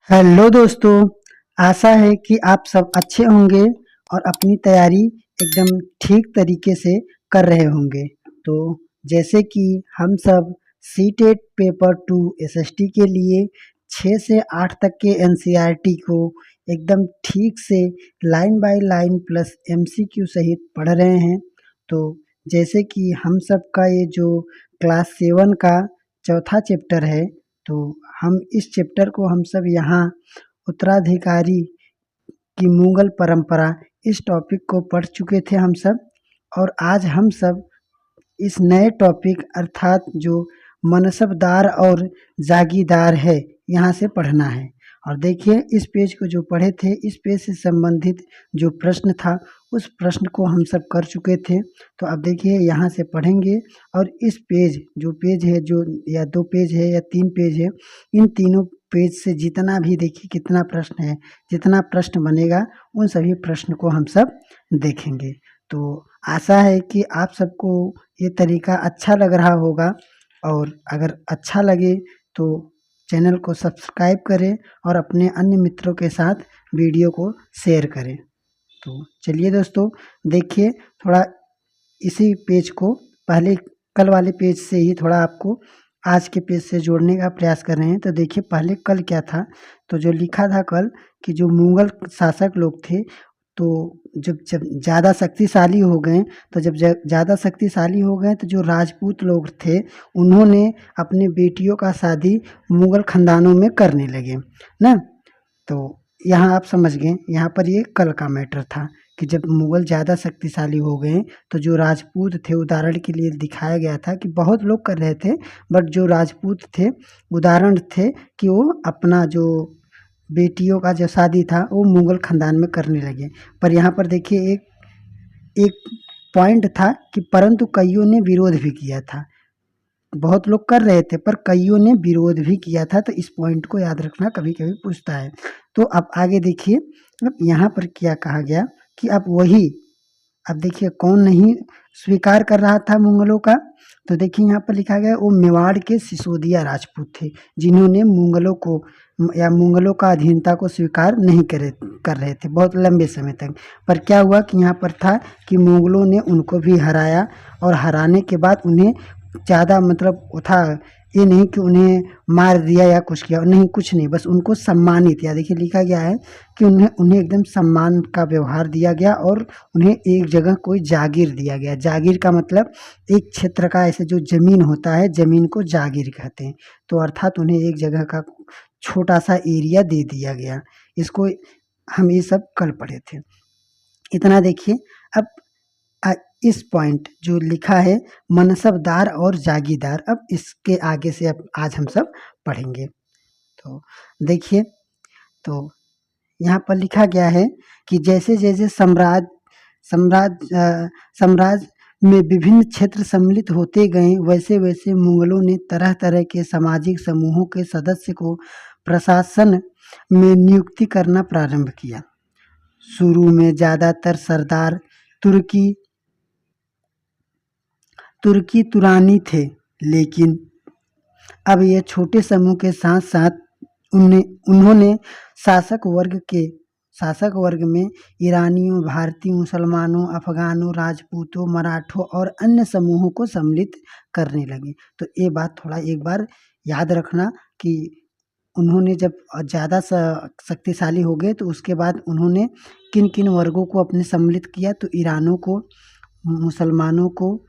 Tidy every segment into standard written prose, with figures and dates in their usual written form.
Hello दोस्तों, आशा है कि आप सब अच्छे होंगे और अपनी तैयारी एकदम ठीक तरीके से कर रहे होंगे। तो जैसे कि हम सब सीटेट पेपर 2 एसएसटी के लिए 6 से 8 तक के एनसीईआरटी को एकदम ठीक से line by line plus MCQ सहित पढ़ रहे हैं। तो जैसे कि हम सब का ये जो क्लास 7 का चौथा चैप्टर है, तो हम इस चैप्टर को हम सब यहाँ उत्तराधिकारी की मुगल परंपरा इस टॉपिक को पढ़ चुके थे हम सब। और आज हम सब इस नए टॉपिक अर्थात जो मनसबदार और जागीरदार है यहाँ से पढ़ना है। और देखिए इस पेज को जो पढ़े थे, इस पेज से संबंधित जो प्रश्न था उस प्रश्न को हम सब कर चुके थे। तो अब देखिए यहाँ से पढ़ेंगे और इस पेज जो पेज है, जो या 2 पेज है या 3 पेज है, इन तीनों पेज से जितना भी देखिए कितना प्रश्न है, जितना प्रश्न बनेगा उन सभी प्रश्न को हम सब देखेंगे। तो आशा है कि आप सबको ये तरीका अच्छा लग रहा होगा, और अगर अच्छा लगे तो चैनल को सब्सक्राइब करें और अपने अन्य मित्रों के साथ वीडियो को शेयर करें। तो चलिए दोस्तों, देखिए थोड़ा इसी पेज को पहले कल वाले पेज से ही थोड़ा आपको आज के पेज से जोड़ने का प्रयास कर रहे हैं। तो देखिए पहले कल क्या था, तो जो लिखा था कल कि जो मुगल शासक लोग थे, तो जब जब ज़्यादा शक्तिशाली हो गए, तो जब ज़्यादा शक्तिशाली हो गए तो जो राजपूत लोग थे उन्होंने अपनी बेटियों का शादी मुगल ख़ानदानों में करने लगे ना। तो यहाँ आप समझ गए, यहाँ पर ये कल का मैटर था कि जब मुगल ज़्यादा शक्तिशाली हो गए तो जो राजपूत थे, उदाहरण के लिए दिखाया गया था कि बहुत लोग कर रहे थे, बट जो राजपूत थे उदाहरण थे कि वो अपना जो बेटियों का जो शादी था वो मुगल ख़ानदान में करने लगे। पर यहाँ पर देखिए एक एक पॉइंट था कि परंतु कईयों ने विरोध भी किया था। बहुत लोग कर रहे थे पर कईयों ने विरोध भी किया था, तो इस पॉइंट को याद रखना, कभी-कभी पूछता है। तो अब आगे देखिए, अब यहाँ पर क्या कहा गया कि अब वही, अब देखिए कौन नहीं स्वीकार कर रहा था मुगलों का, तो देखिए यहाँ पर लिखा गया वो मेवाड़ के सिसोदिया राजपूत थे, जिन्होंने मुगलों को या मुगलों का अधीनता को स्वीकार नहीं कर रहे थे बहुत लंबे समय तक। पर क्या हुआ कि यहाँ पर था कि मुगलों ने उनको भी हराया, और हराने के बाद उन्हें ज़्यादा मतलब वो था, ये नहीं कि उन्हें मार दिया या कुछ किया, नहीं कुछ नहीं, बस उनको सम्मानित किया। देखिए लिखा गया है कि उन्हें उन्हें एकदम सम्मान का व्यवहार दिया गया और उन्हें एक जगह कोई जागीर दिया गया। जागीर का मतलब एक क्षेत्र का, ऐसे जो ज़मीन होता है ज़मीन को जागीर कहते हैं। तो अर्थात उन्हें एक जगह का छोटा सा एरिया दे दिया गया। इसको हम ये सब कल पढ़े थे, इतना देखिए। अब इस पॉइंट जो लिखा है मनसबदार और जागीरदार, अब इसके आगे से अब आज हम सब पढ़ेंगे। तो देखिए, तो यहाँ पर लिखा गया है कि जैसे जैसे साम्राज्य में विभिन्न क्षेत्र सम्मिलित होते गए, वैसे वैसे मुगलों ने तरह तरह के सामाजिक समूहों के सदस्य को प्रशासन में नियुक्ति करना प्रारंभ किया। शुरू में ज़्यादातर सरदार तुर्की तुरानी थे, लेकिन अब ये छोटे समूह के साथ साथ उन्होंने शासक वर्ग में ईरानियों, भारतीयों, मुसलमानों, अफगानों, राजपूतों, मराठों और अन्य समूहों को सम्मिलित करने लगे। तो ये बात थोड़ा एक बार याद रखना कि उन्होंने जब ज़्यादा शक्तिशाली हो गए तो उसके बाद उन्होंने किन किन वर्गों को अपने सम्मिलित किया, तो ईरानों को, मुसलमानों को,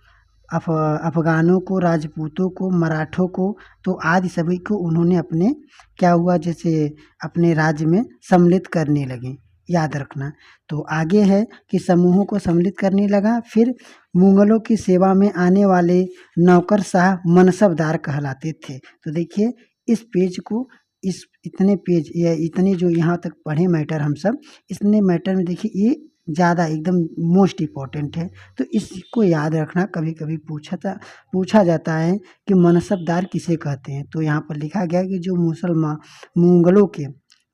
अफगानों को, राजपूतों को, मराठों को, तो आदि सभी को उन्होंने अपने क्या हुआ जैसे अपने राज्य में सम्मिलित करने लगे, याद रखना। तो आगे है कि समूहों को सम्मिलित करने लगा। फिर मुगलों की सेवा में आने वाले नौकरशाह मनसबदार कहलाते थे। तो देखिए इस पेज को, इस इतने पेज या इतने जो यहाँ तक पढ़े मैटर हम सब, इतने मैटर में देखिए ये ज़्यादा एकदम मोस्ट इम्पॉर्टेंट है। तो इसको याद रखना, कभी कभी पूछा जाता है कि मनसबदार किसे कहते हैं। तो यहाँ पर लिखा गया कि जो मुगलों के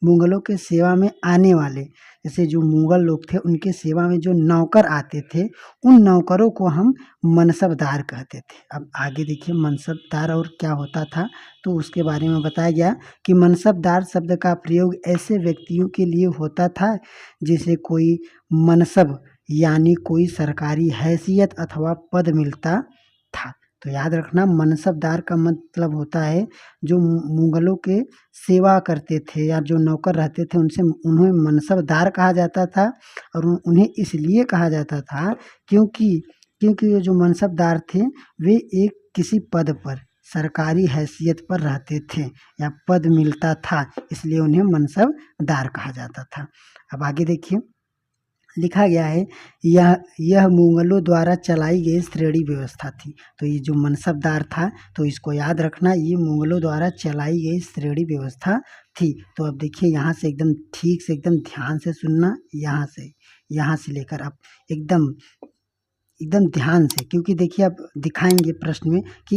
मुगलों के सेवा में आने वाले, जैसे जो मुगल लोग थे उनके सेवा में जो नौकर आते थे, उन नौकरों को हम मनसबदार कहते थे। अब आगे देखिए मनसबदार और क्या होता था, तो उसके बारे में बताया गया कि मनसबदार शब्द का प्रयोग ऐसे व्यक्तियों के लिए होता था जिसे कोई मनसब यानी कोई सरकारी हैसियत अथवा पद मिलता था। तो याद रखना, मनसबदार का मतलब होता है जो मुगलों के सेवा करते थे या जो नौकर रहते थे उनसे उन्हें मनसबदार कहा जाता था। और उन्हें इसलिए कहा जाता था क्योंकि ये जो मनसबदार थे वे एक किसी पद पर, सरकारी हैसियत पर रहते थे या पद मिलता था, इसलिए उन्हें मनसबदार कहा जाता था। अब आगे देखिए, लिखा गया है यह मुगलों द्वारा चलाई गई श्रेणी व्यवस्था थी। तो ये जो मनसबदार था, तो इसको याद रखना, ये मुगलों द्वारा चलाई गई श्रेणी व्यवस्था थी। तो अब देखिए यहाँ से एकदम ठीक से एकदम ध्यान से सुनना, यहाँ से लेकर आप एकदम ध्यान से, क्योंकि देखिए अब दिखाएंगे प्रश्न में कि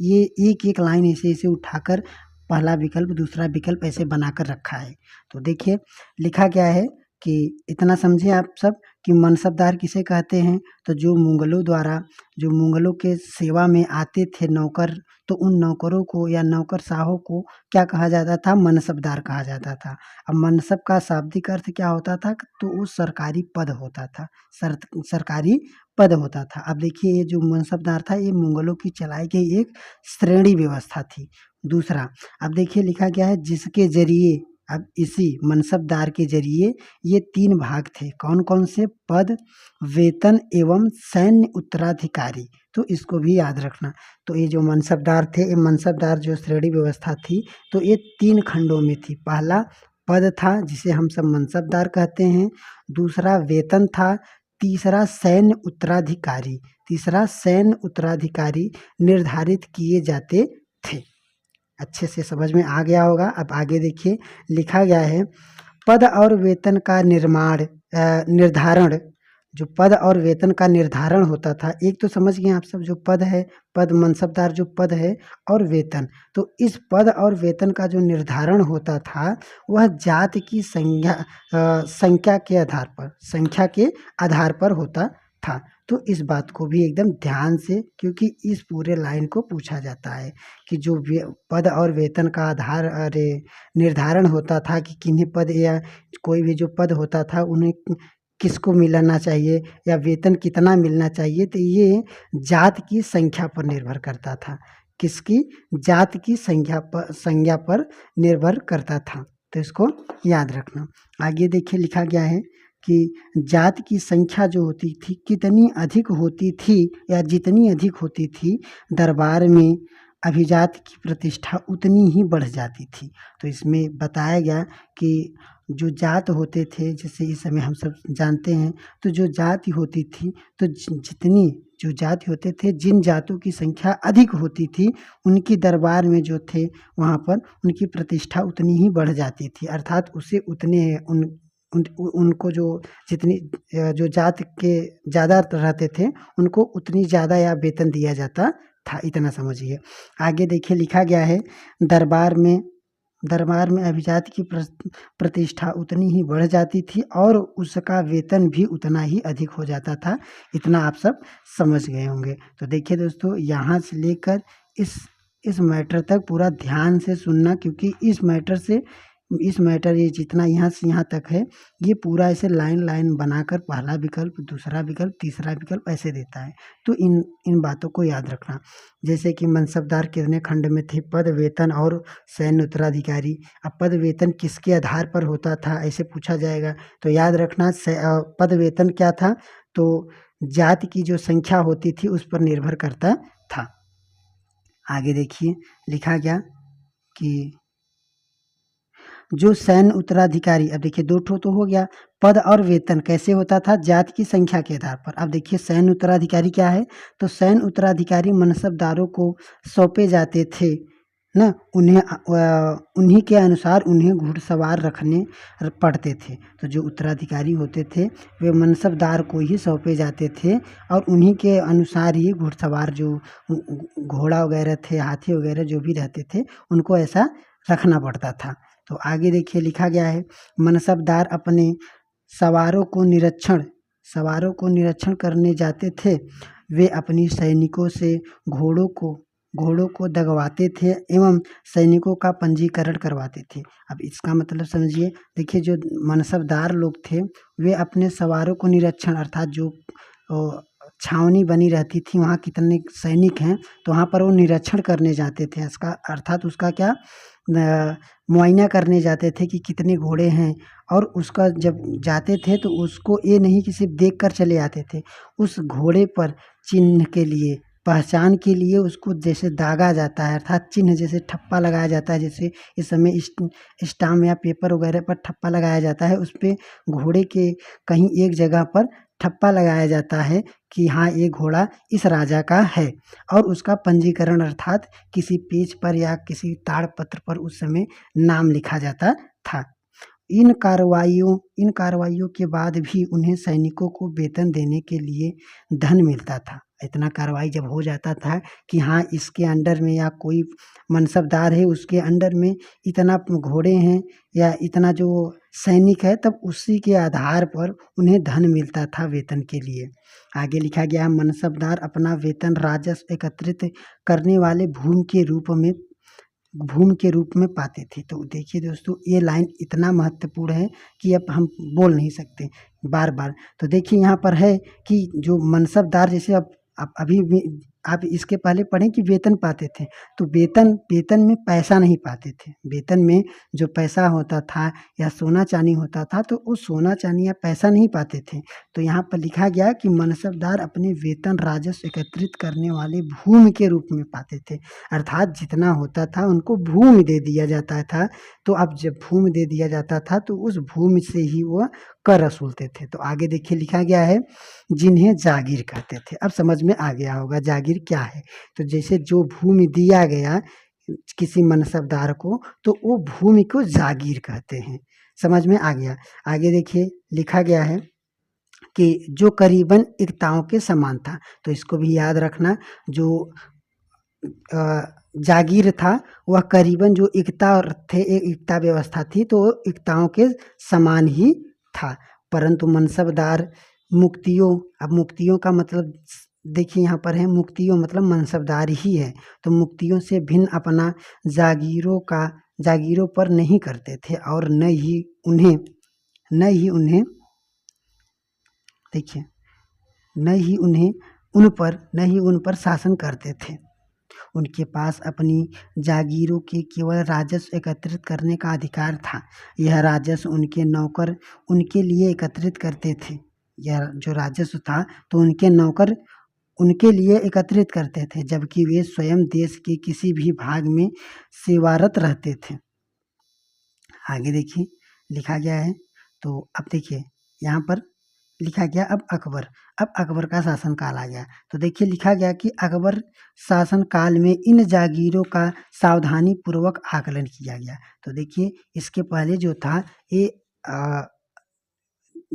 ये एक एक लाइन ऐसे उठाकर पहला विकल्प दूसरा विकल्प ऐसे बनाकर रखा है। तो देखिए लिखा क्या है कि इतना समझे आप सब कि मनसबदार किसे कहते हैं। तो जो मुगलों के सेवा में आते थे नौकर, तो उन नौकरों को या नौकरशाहों को क्या कहा जाता था, मनसबदार कहा जाता था। अब मनसब का शाब्दिक अर्थ क्या होता था, तो वो सरकारी पद होता था, सरकारी पद होता था। अब देखिए ये जो मनसबदार था ये मुगलों की चलाई गई एक श्रेणी व्यवस्था थी। दूसरा, अब देखिए लिखा गया है जिसके जरिए, अब इसी मनसबदार के जरिए ये 3 भाग थे, कौन कौन से, पद, वेतन एवं सैन्य उत्तराधिकारी। तो इसको भी याद रखना। तो ये जो मनसबदार थे, ये मनसबदार जो श्रेणी व्यवस्था थी, तो ये 3 खंडों में थी। पहला पद था जिसे हम सब मनसबदार कहते हैं, दूसरा वेतन था, तीसरा सैन्य उत्तराधिकारी निर्धारित किए जाते थे। अच्छे से समझ में आ गया होगा। अब आगे देखिए, लिखा गया है पद और वेतन का निर्धारण, जो पद और वेतन का निर्धारण होता था, एक तो समझ गए आप सब, जो पद है, पद मनसबदार जो पद है, और वेतन। तो इस पद और वेतन का जो निर्धारण होता था वह जाति की संख्या के आधार पर होता था। तो इस बात को भी एकदम ध्यान से, क्योंकि इस पूरे लाइन को पूछा जाता है कि जो पद और वेतन का निर्धारण होता था कि किन्हीं पद या कोई भी जो पद होता था उन्हें किसको मिलना चाहिए या वेतन कितना मिलना चाहिए, तो ये जात की संख्या पर निर्भर करता था। किसकी? जात की संख्या पर निर्भर करता था। तो इसको याद रखना। आगे देखिए लिखा गया है कि जात की संख्या जो होती थी कितनी अधिक होती थी या जितनी अधिक होती थी, दरबार में अभिजात की प्रतिष्ठा उतनी ही बढ़ जाती थी। तो इसमें बताया गया कि जो जात होते थे, जैसे इस समय हम सब जानते हैं, तो जो जाति होती थी, तो जितनी जो जाति होते थे, जिन जातों की संख्या अधिक होती थी उनकी दरबार में जो थे वहाँ पर उनकी प्रतिष्ठा उतनी ही बढ़ जाती थी। अर्थात उसे उतने उनको जो जितनी जो जात के ज़्यादा रहते थे उनको उतनी ज़्यादा या वेतन दिया जाता था, इतना समझिए। आगे देखिए लिखा गया है दरबार में अभिजात की प्रतिष्ठा उतनी ही बढ़ जाती थी और उसका वेतन भी उतना ही अधिक हो जाता था। इतना आप सब समझ गए होंगे। तो देखिए दोस्तों, यहाँ से लेकर इस मैटर तक पूरा ध्यान से सुनना, क्योंकि इस मैटर ये जितना यहाँ से यहाँ तक है, ये पूरा ऐसे लाइन बनाकर पहला विकल्प, दूसरा विकल्प, तीसरा विकल्प ऐसे देता है। तो इन बातों को याद रखना। जैसे कि मनसबदार कितने खंड में थे, पद, वेतन और सैन्य उत्तराधिकारी। अब पद वेतन किसके आधार पर होता था, ऐसे पूछा जाएगा। तो याद रखना, पद वेतन क्या था, तो जाति की जो संख्या होती थी उस पर निर्भर करता था। आगे देखिए लिखा गया कि जो सैन्य उत्तराधिकारी, अब देखिए 2 ठो तो हो गया, पद और वेतन कैसे होता था, जाति की संख्या के आधार पर। अब देखिए सैन्य उत्तराधिकारी क्या है, तो सैन्य उत्तराधिकारी मनसबदारों को सौंपे जाते थे ना, उन्हीं के अनुसार उन्हें घुड़सवार रखने पड़ते थे। तो जो उत्तराधिकारी होते थे वे मनसबदार को ही सौंपे जाते थे और उन्हीं के अनुसार ही घुड़सवार जो घोड़ा वगैरह थे, हाथी वगैरह जो भी रहते थे, उनको ऐसा रखना पड़ता था। तो आगे देखिए लिखा गया है, मनसबदार अपने सवारों को निरीक्षण करने जाते थे। वे अपनी सैनिकों से घोड़ों को दगवाते थे एवं सैनिकों का पंजीकरण करवाते थे। अब इसका मतलब समझिए, देखिए जो मनसबदार लोग थे वे अपने सवारों को निरीक्षण अर्थात जो छावनी बनी रहती थी वहाँ कितने सैनिक हैं तो वहाँ पर वो निरीक्षण करने जाते थे। इसका अर्थात उसका क्या मुआयना करने जाते थे कि कितने घोड़े हैं। और उसका जब जाते थे तो उसको ये नहीं कि सिर्फ देख कर चले आते थे, उस घोड़े पर चिन्ह के लिए, पहचान के लिए उसको जैसे दागा जाता है अर्थात चिन्ह, जैसे ठप्पा लगाया जाता है, जैसे इस समय स्टाम्प या पेपर वगैरह पर ठप्पा लगाया जाता है, उस पे घोड़े के कहीं एक जगह पर ठप्पा लगाया जाता है कि हाँ ये घोड़ा इस राजा का है। और उसका पंजीकरण अर्थात किसी पेज पर या किसी ताड़पत्र पर उस समय नाम लिखा जाता था। इन कार्रवाइयों के बाद भी उन्हें सैनिकों को वेतन देने के लिए धन मिलता था। इतना कार्रवाई जब हो जाता था कि हाँ इसके अंडर में या कोई मनसबदार है उसके अंडर में इतना घोड़े हैं या इतना जो सैनिक है, तब उसी के आधार पर उन्हें धन मिलता था वेतन के लिए। आगे लिखा गया, मनसबदार अपना वेतन राजस्व एकत्रित करने वाले भूमि के रूप में पाते थे। तो देखिए दोस्तों, ये लाइन इतना महत्वपूर्ण है कि अब हम बोल नहीं सकते बार बार। तो देखिए यहाँ पर है कि जो मनसबदार, जैसे अब अभी भी आप इसके पहले पढ़ें कि वेतन पाते थे, तो वेतन में पैसा नहीं पाते थे। वेतन में जो पैसा होता था या सोना चांदी होता था, तो उस सोना चांदी या पैसा नहीं पाते थे। तो यहाँ पर लिखा गया कि मनसबदार अपने वेतन राजस्व एकत्रित करने वाले भूमि के रूप में पाते थे, अर्थात जितना होता था उनको भूमि दे दिया जाता था। तो अब जब भूमि दे दिया जाता था तो उस भूमि से ही वो कर वसूलते थे। तो आगे देखिए लिखा गया है, जिन्हें जागीर कहते थे। अब समझ में आ गया होगा जागीर क्या है। तो जैसे जो भूमि दिया गया किसी मनसबदार को, तो वो भूमि को जागीर कहते हैं। समझ में आ गया। आगे देखिए लिखा गया है कि जो करीबन इक्ताओं के समान था। तो इसको भी याद रखना, जो जागीर था वह करीबन जो इक्ता थे, एक इक्ता व्यवस्था थी तो इक्ताओं के समान ही था। परंतु मनसबदार मुक्तियों का मतलब देखिए यहाँ पर है, मुक्तियों मतलब मनसबदार ही है। तो मुक्तियों से भिन्न अपना जागीरों पर नहीं करते थे और न ही उन पर शासन करते थे। उनके पास अपनी जागीरों के केवल राजस्व एकत्रित करने का अधिकार था। यह राजस्व उनके नौकर उनके लिए एकत्रित करते थे। यह जो राजस्व था तो उनके नौकर उनके लिए एकत्रित करते थे, जबकि वे स्वयं देश के किसी भी भाग में सेवारत रहते थे। आगे देखिए लिखा गया है, तो अब देखिए यहाँ पर लिखा गया अब अकबर का शासनकाल आ गया। तो देखिए लिखा गया कि अकबर शासनकाल में इन जागीरों का सावधानी पूर्वक आकलन किया गया। तो देखिए इसके पहले जो था ये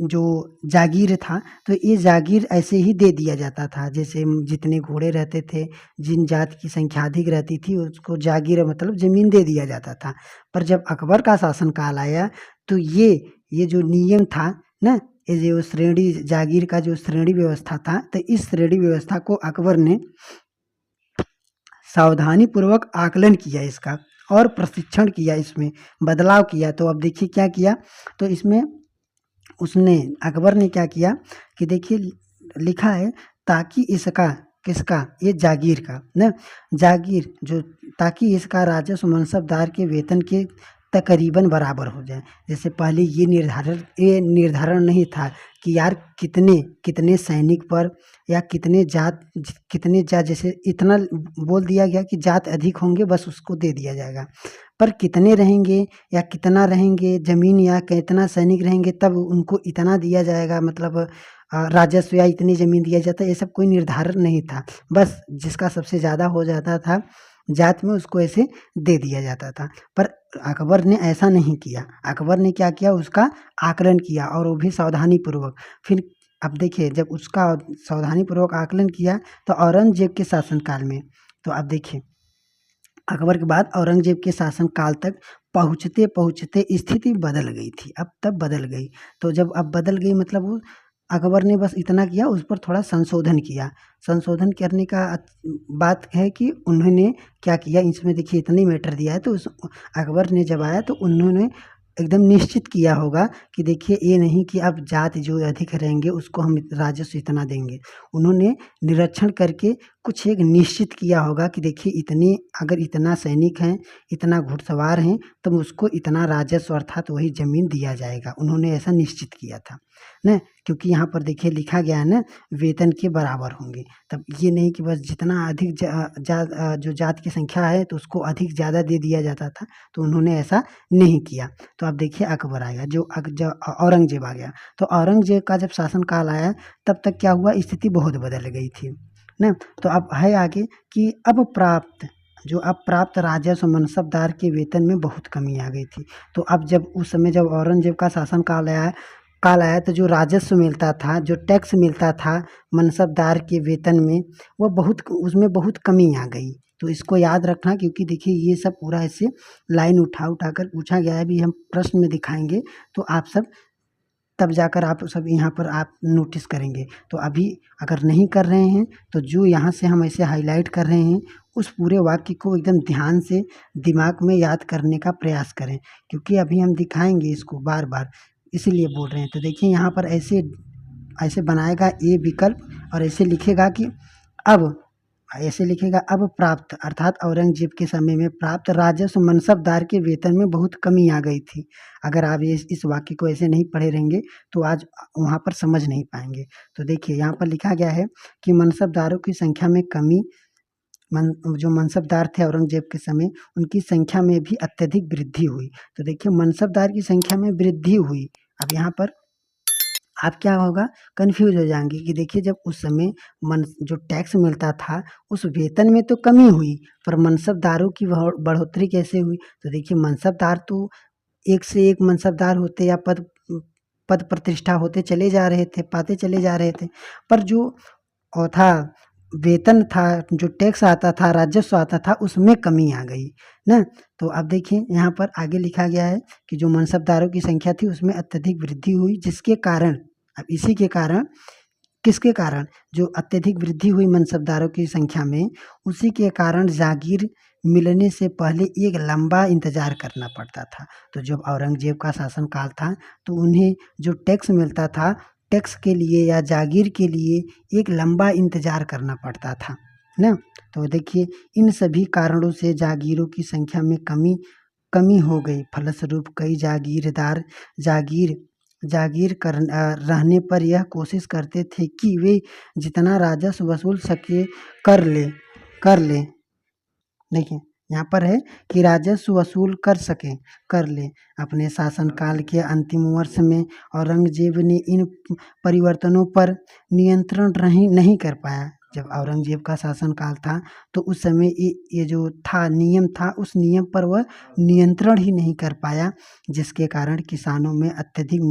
जो जागीर था, तो ये जागीर ऐसे ही दे दिया जाता था, जैसे जितने घोड़े रहते थे, जिन जात की संख्या अधिक रहती थी उसको जागीर मतलब ज़मीन दे दिया जाता था। पर जब अकबर का शासनकाल आया तो ये जो नियम था ना, ये जो श्रेणी जागीर का जो श्रेणी व्यवस्था था, तो इस श्रेणी व्यवस्था को अकबर ने सावधानी पूर्वक आकलन किया इसका और प्रशिक्षण किया, इसमें बदलाव किया। तो अब देखिए क्या किया, तो इसमें अकबर ने क्या किया कि देखिए लिखा है, ताकि इसका किसका, ये जागीर का ना, जागीर जो, ताकि इसका राजस्व मनसबदार के वेतन के तकरीबन बराबर हो जाए। जैसे पहले ये निर्धारण नहीं था कि यार कितने सैनिक पर या कितने जात, जैसे इतना बोल दिया गया कि जात अधिक होंगे बस उसको दे दिया जाएगा, पर कितने रहेंगे या कितना रहेंगे ज़मीन या कितना सैनिक रहेंगे तब उनको इतना दिया जाएगा, मतलब राजस्व या इतनी ज़मीन दिया जाता है, ये सब कोई निर्धारण नहीं था। बस जिसका सबसे ज़्यादा हो जाता था जात में उसको ऐसे दे दिया जाता था। पर अकबर ने ऐसा नहीं किया। अकबर ने क्या किया, उसका आकलन किया और वो भी सावधानी पूर्वक। फिर अब देखिए जब उसका सावधानी पूर्वक आकलन किया तो औरंगजेब के शासनकाल में, तो अब देखिए अकबर के बाद औरंगजेब के शासनकाल तक पहुँचते पहुँचते स्थिति बदल गई थी, अब तब बदल गई। तो जब अब बदल गई मतलब वो अकबर ने बस इतना किया, उस पर थोड़ा संशोधन किया। संशोधन करने का बात है कि उन्होंने क्या किया, इसमें देखिए इतनी मैटर दिया है, तो उस अकबर ने जब आया तो उन्होंने एकदम निश्चित किया होगा कि देखिए ये नहीं कि अब जाति जो अधिक रहेंगे उसको हम राजस्व इतना देंगे। उन्होंने निरीक्षण करके कुछ एक निश्चित किया होगा कि देखिए इतने अगर इतना सैनिक हैं, इतना घुड़सवार हैं, तब उसको इतना राजस्व अर्थात वही ज़मीन दिया जाएगा। उन्होंने ऐसा निश्चित किया था ना, क्योंकि यहाँ पर देखिए लिखा गया है ना, वेतन के बराबर होंगे। तब ये नहीं कि बस जितना अधिक जो जात की संख्या है तो उसको अधिक ज़्यादा दे दिया जाता था, तो उन्होंने ऐसा नहीं किया। तो अब देखिए अकबर आएगा, जो औरंगज़ेब आ गया। तो औरंगज़ेब का जब शासनकाल आया तब तक क्या हुआ, स्थिति बहुत बदल गई थी ना। तो अब है आगे कि अब प्राप्त राजस्व मनसबदार के वेतन में बहुत कमी आ गई थी। तो अब जब उस समय जब औरंगज़ेब का शासन काल आया तो जो राजस्व मिलता था, जो टैक्स मिलता था मनसबदार के वेतन में, वो बहुत उसमें बहुत कमी आ गई। तो इसको याद रखना, क्योंकि देखिए ये सब पूरा ऐसे लाइन उठा उठा कर पूछा गया है, अभी हम प्रश्न में दिखाएंगे तो आप सब तब जाकर आप सब यहाँ पर आप नोटिस करेंगे। तो अभी अगर नहीं कर रहे हैं तो जो यहाँ से हम ऐसे हाईलाइट कर रहे हैं उस पूरे वाक्य को एकदम ध्यान से दिमाग में याद करने का प्रयास करें, क्योंकि अभी हम दिखाएंगे इसको बार बार, इसीलिए बोल रहे हैं। तो देखिए यहाँ पर ऐसे ऐसे बनाएगा ए विकल्प और ऐसे लिखेगा कि अब ऐसे लिखेगा अब प्राप्त अर्थात औरंगजेब के समय में प्राप्त राजस्व मनसबदार के वेतन में बहुत कमी आ गई थी। अगर आप ये इस वाक्य को ऐसे नहीं पढ़े रहेंगे तो आज वहाँ पर समझ नहीं पाएंगे। तो देखिए यहाँ पर लिखा गया है कि मनसबदारों की संख्या में कमी, जो मनसबदार थे औरंगजेब के समय, उनकी संख्या में भी अत्यधिक वृद्धि हुई। तो देखिए मनसबदार की संख्या में वृद्धि हुई। अब यहाँ पर आप क्या होगा, कन्फ्यूज हो जाएंगे कि देखिए जब उस समय जो टैक्स मिलता था उस वेतन में तो कमी हुई, पर मनसबदारों की बढ़ोतरी कैसे हुई। तो देखिए मनसबदार तो एक से एक मनसबदार होते या पद पद प्रतिष्ठा होते चले जा रहे थे, पाते चले जा रहे थे, पर जो था वेतन था, जो टैक्स आता था, राजस्व आता था, उसमें कमी आ गई ना। तो अब देखिए यहाँ पर आगे लिखा गया है कि जो मनसबदारों की संख्या थी उसमें अत्यधिक वृद्धि हुई, जिसके कारण अब इसी के कारण किसके कारण जो अत्यधिक वृद्धि हुई मनसबदारों की संख्या में, उसी के कारण जागीर मिलने से पहले एक लंबा इंतजार करना पड़ता था। तो जब औरंगजेब का शासनकाल था तो उन्हें जो टैक्स मिलता था, टैक्स के लिए या जागीर के लिए एक लंबा इंतजार करना पड़ता था ना। तो देखिए इन सभी कारणों से जागीरों की संख्या में कमी कमी हो गई। फलस्वरूप कई जागीरदार जागीर जागीर रहने पर यह कोशिश करते थे कि वे जितना राजस्व वसूल सके कर ले। देखिए यहाँ पर है कि राजस्व वसूल कर ले। अपने शासनकाल के अंतिम वर्ष में औरंगजेब ने इन परिवर्तनों पर नियंत्रण नहीं कर पाया। जब औरंगजेब का शासनकाल था तो उस समय ये जो था नियम था, उस नियम पर वह नियंत्रण ही नहीं कर पाया, जिसके कारण किसानों में अत्यधिक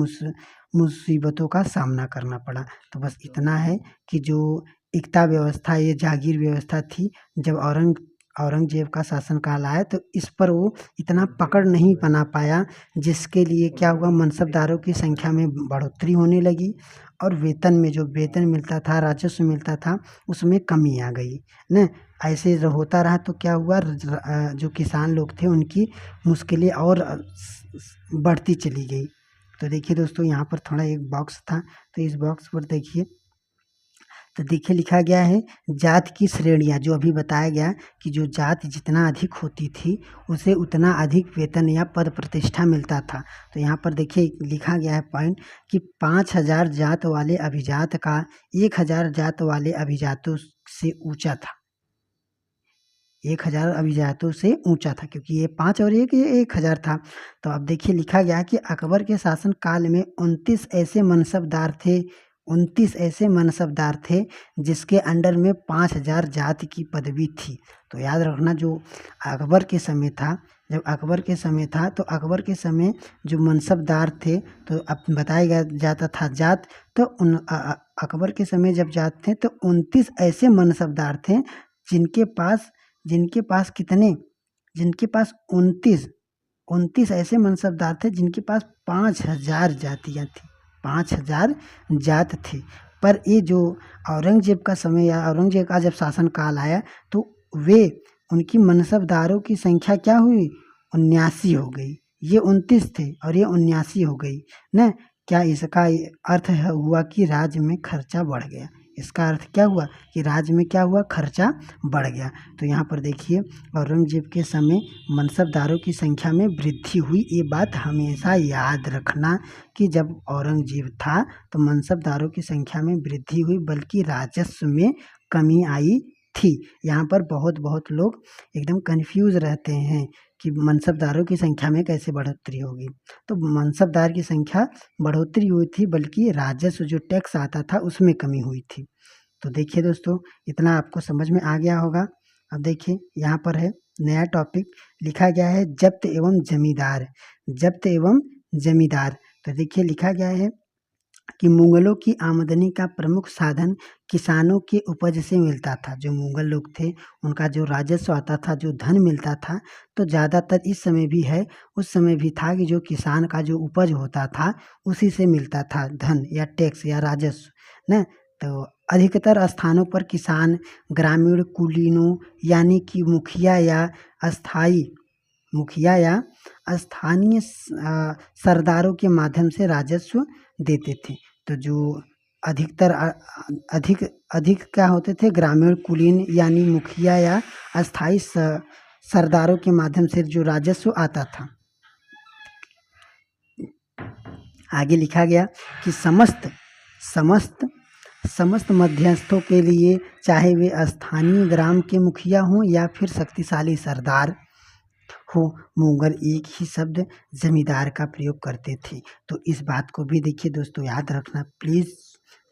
मुसीबतों का सामना करना पड़ा। तो बस इतना है कि जो इकता व्यवस्था, ये जागीर व्यवस्था थी, जब औरंगजेब का शासनकाल आया तो इस पर वो इतना पकड़ नहीं बना पाया, जिसके लिए क्या हुआ, मनसबदारों की संख्या में बढ़ोतरी होने लगी और वेतन में जो वेतन मिलता था, राजस्व मिलता था, उसमें कमी आ गई ना। ऐसे होता रहा तो क्या हुआ, जो किसान लोग थे उनकी मुश्किलें और बढ़ती चली गई। तो देखिए दोस्तों यहाँ पर थोड़ा एक बॉक्स था, तो इस बॉक्स पर देखिए, तो देखिए लिखा गया है जात की श्रेणियाँ, जो अभी बताया गया कि जो जात जितना अधिक होती थी उसे उतना अधिक वेतन या पद प्रतिष्ठा मिलता था। तो यहाँ पर देखिए लिखा गया है पॉइंट कि 5,000 जात वाले अभिजात का 1,000 जात वाले अभिजातों से ऊंचा था। 1,000 अभिजातों से ऊंचा था, क्योंकि ये 5 और 1 ये 1,000 था। तो अब देखिए लिखा गया कि अकबर के शासन काल में 29 ऐसे मनसबदार थे जिसके अंडर में 5,000 जाति की पदवी थी। तो याद रखना, जो अकबर के समय था, जब अकबर के समय था तो अकबर के समय जो मनसबदार थे, तो अब बताया जाता था जात, तो अकबर के समय जब जात थे तो 29 ऐसे मनसबदार थे जिनके पास कितने, जिनके पास 29 29 ऐसे मनसबदार थे जिनके पास 5000 जातियाँ थी, 5000 जात थी। पर ये जो औरंगजेब का समय या औरंगजेब का जब शासन काल आया तो वे उनकी मनसबदारों की संख्या क्या हुई, 79 हो गई। ये 29 थे और ये 79 हो गई ना। क्या इसका अर्थ हुआ कि राज्य में खर्चा बढ़ गया। इसका अर्थ क्या हुआ कि राज्य में क्या हुआ, खर्चा बढ़ गया। तो यहाँ पर देखिए औरंगजेब के समय मनसबदारों की संख्या में वृद्धि हुई। ये बात हमेशा याद रखना कि जब औरंगजेब था तो मनसबदारों की संख्या में वृद्धि हुई, बल्कि राजस्व में कमी आई थी। यहाँ पर बहुत लोग एकदम कंफ्यूज रहते हैं कि मनसबदारों की संख्या में कैसे बढ़ोतरी होगी। तो मनसबदार की संख्या बढ़ोतरी हुई थी, बल्कि राजस्व जो टैक्स आता था उसमें कमी हुई थी। तो देखिए दोस्तों, इतना आपको समझ में आ गया होगा। अब देखिए यहाँ पर है नया टॉपिक लिखा गया है, जब्त एवं जमींदार। जब्त एवं जमींदार, तो देखिए लिखा गया है कि मुगलों की आमदनी का प्रमुख साधन किसानों के उपज से मिलता था। जो मुगल लोग थे उनका जो राजस्व आता था, जो धन मिलता था, तो ज़्यादातर इस समय भी है, उस समय भी था कि जो किसान का जो उपज होता था उसी से मिलता था धन या टैक्स या राजस्व न। तो अधिकतर स्थानों पर किसान ग्रामीण कुलीनों यानी कि मुखिया या स्थानीय सरदारों के माध्यम से राजस्व देते थे। तो जो अधिकतर अधिक क्या होते थे, ग्रामीण कुलीन यानी मुखिया या अस्थाई सरदारों के माध्यम से जो राजस्व आता था। आगे लिखा गया कि समस्त मध्यस्थों के लिए, चाहे वे स्थानीय ग्राम के मुखिया हों या फिर शक्तिशाली सरदार हो, मुगल एक ही शब्द जमींदार का प्रयोग करते थे। तो इस बात को भी देखिए दोस्तों याद रखना प्लीज़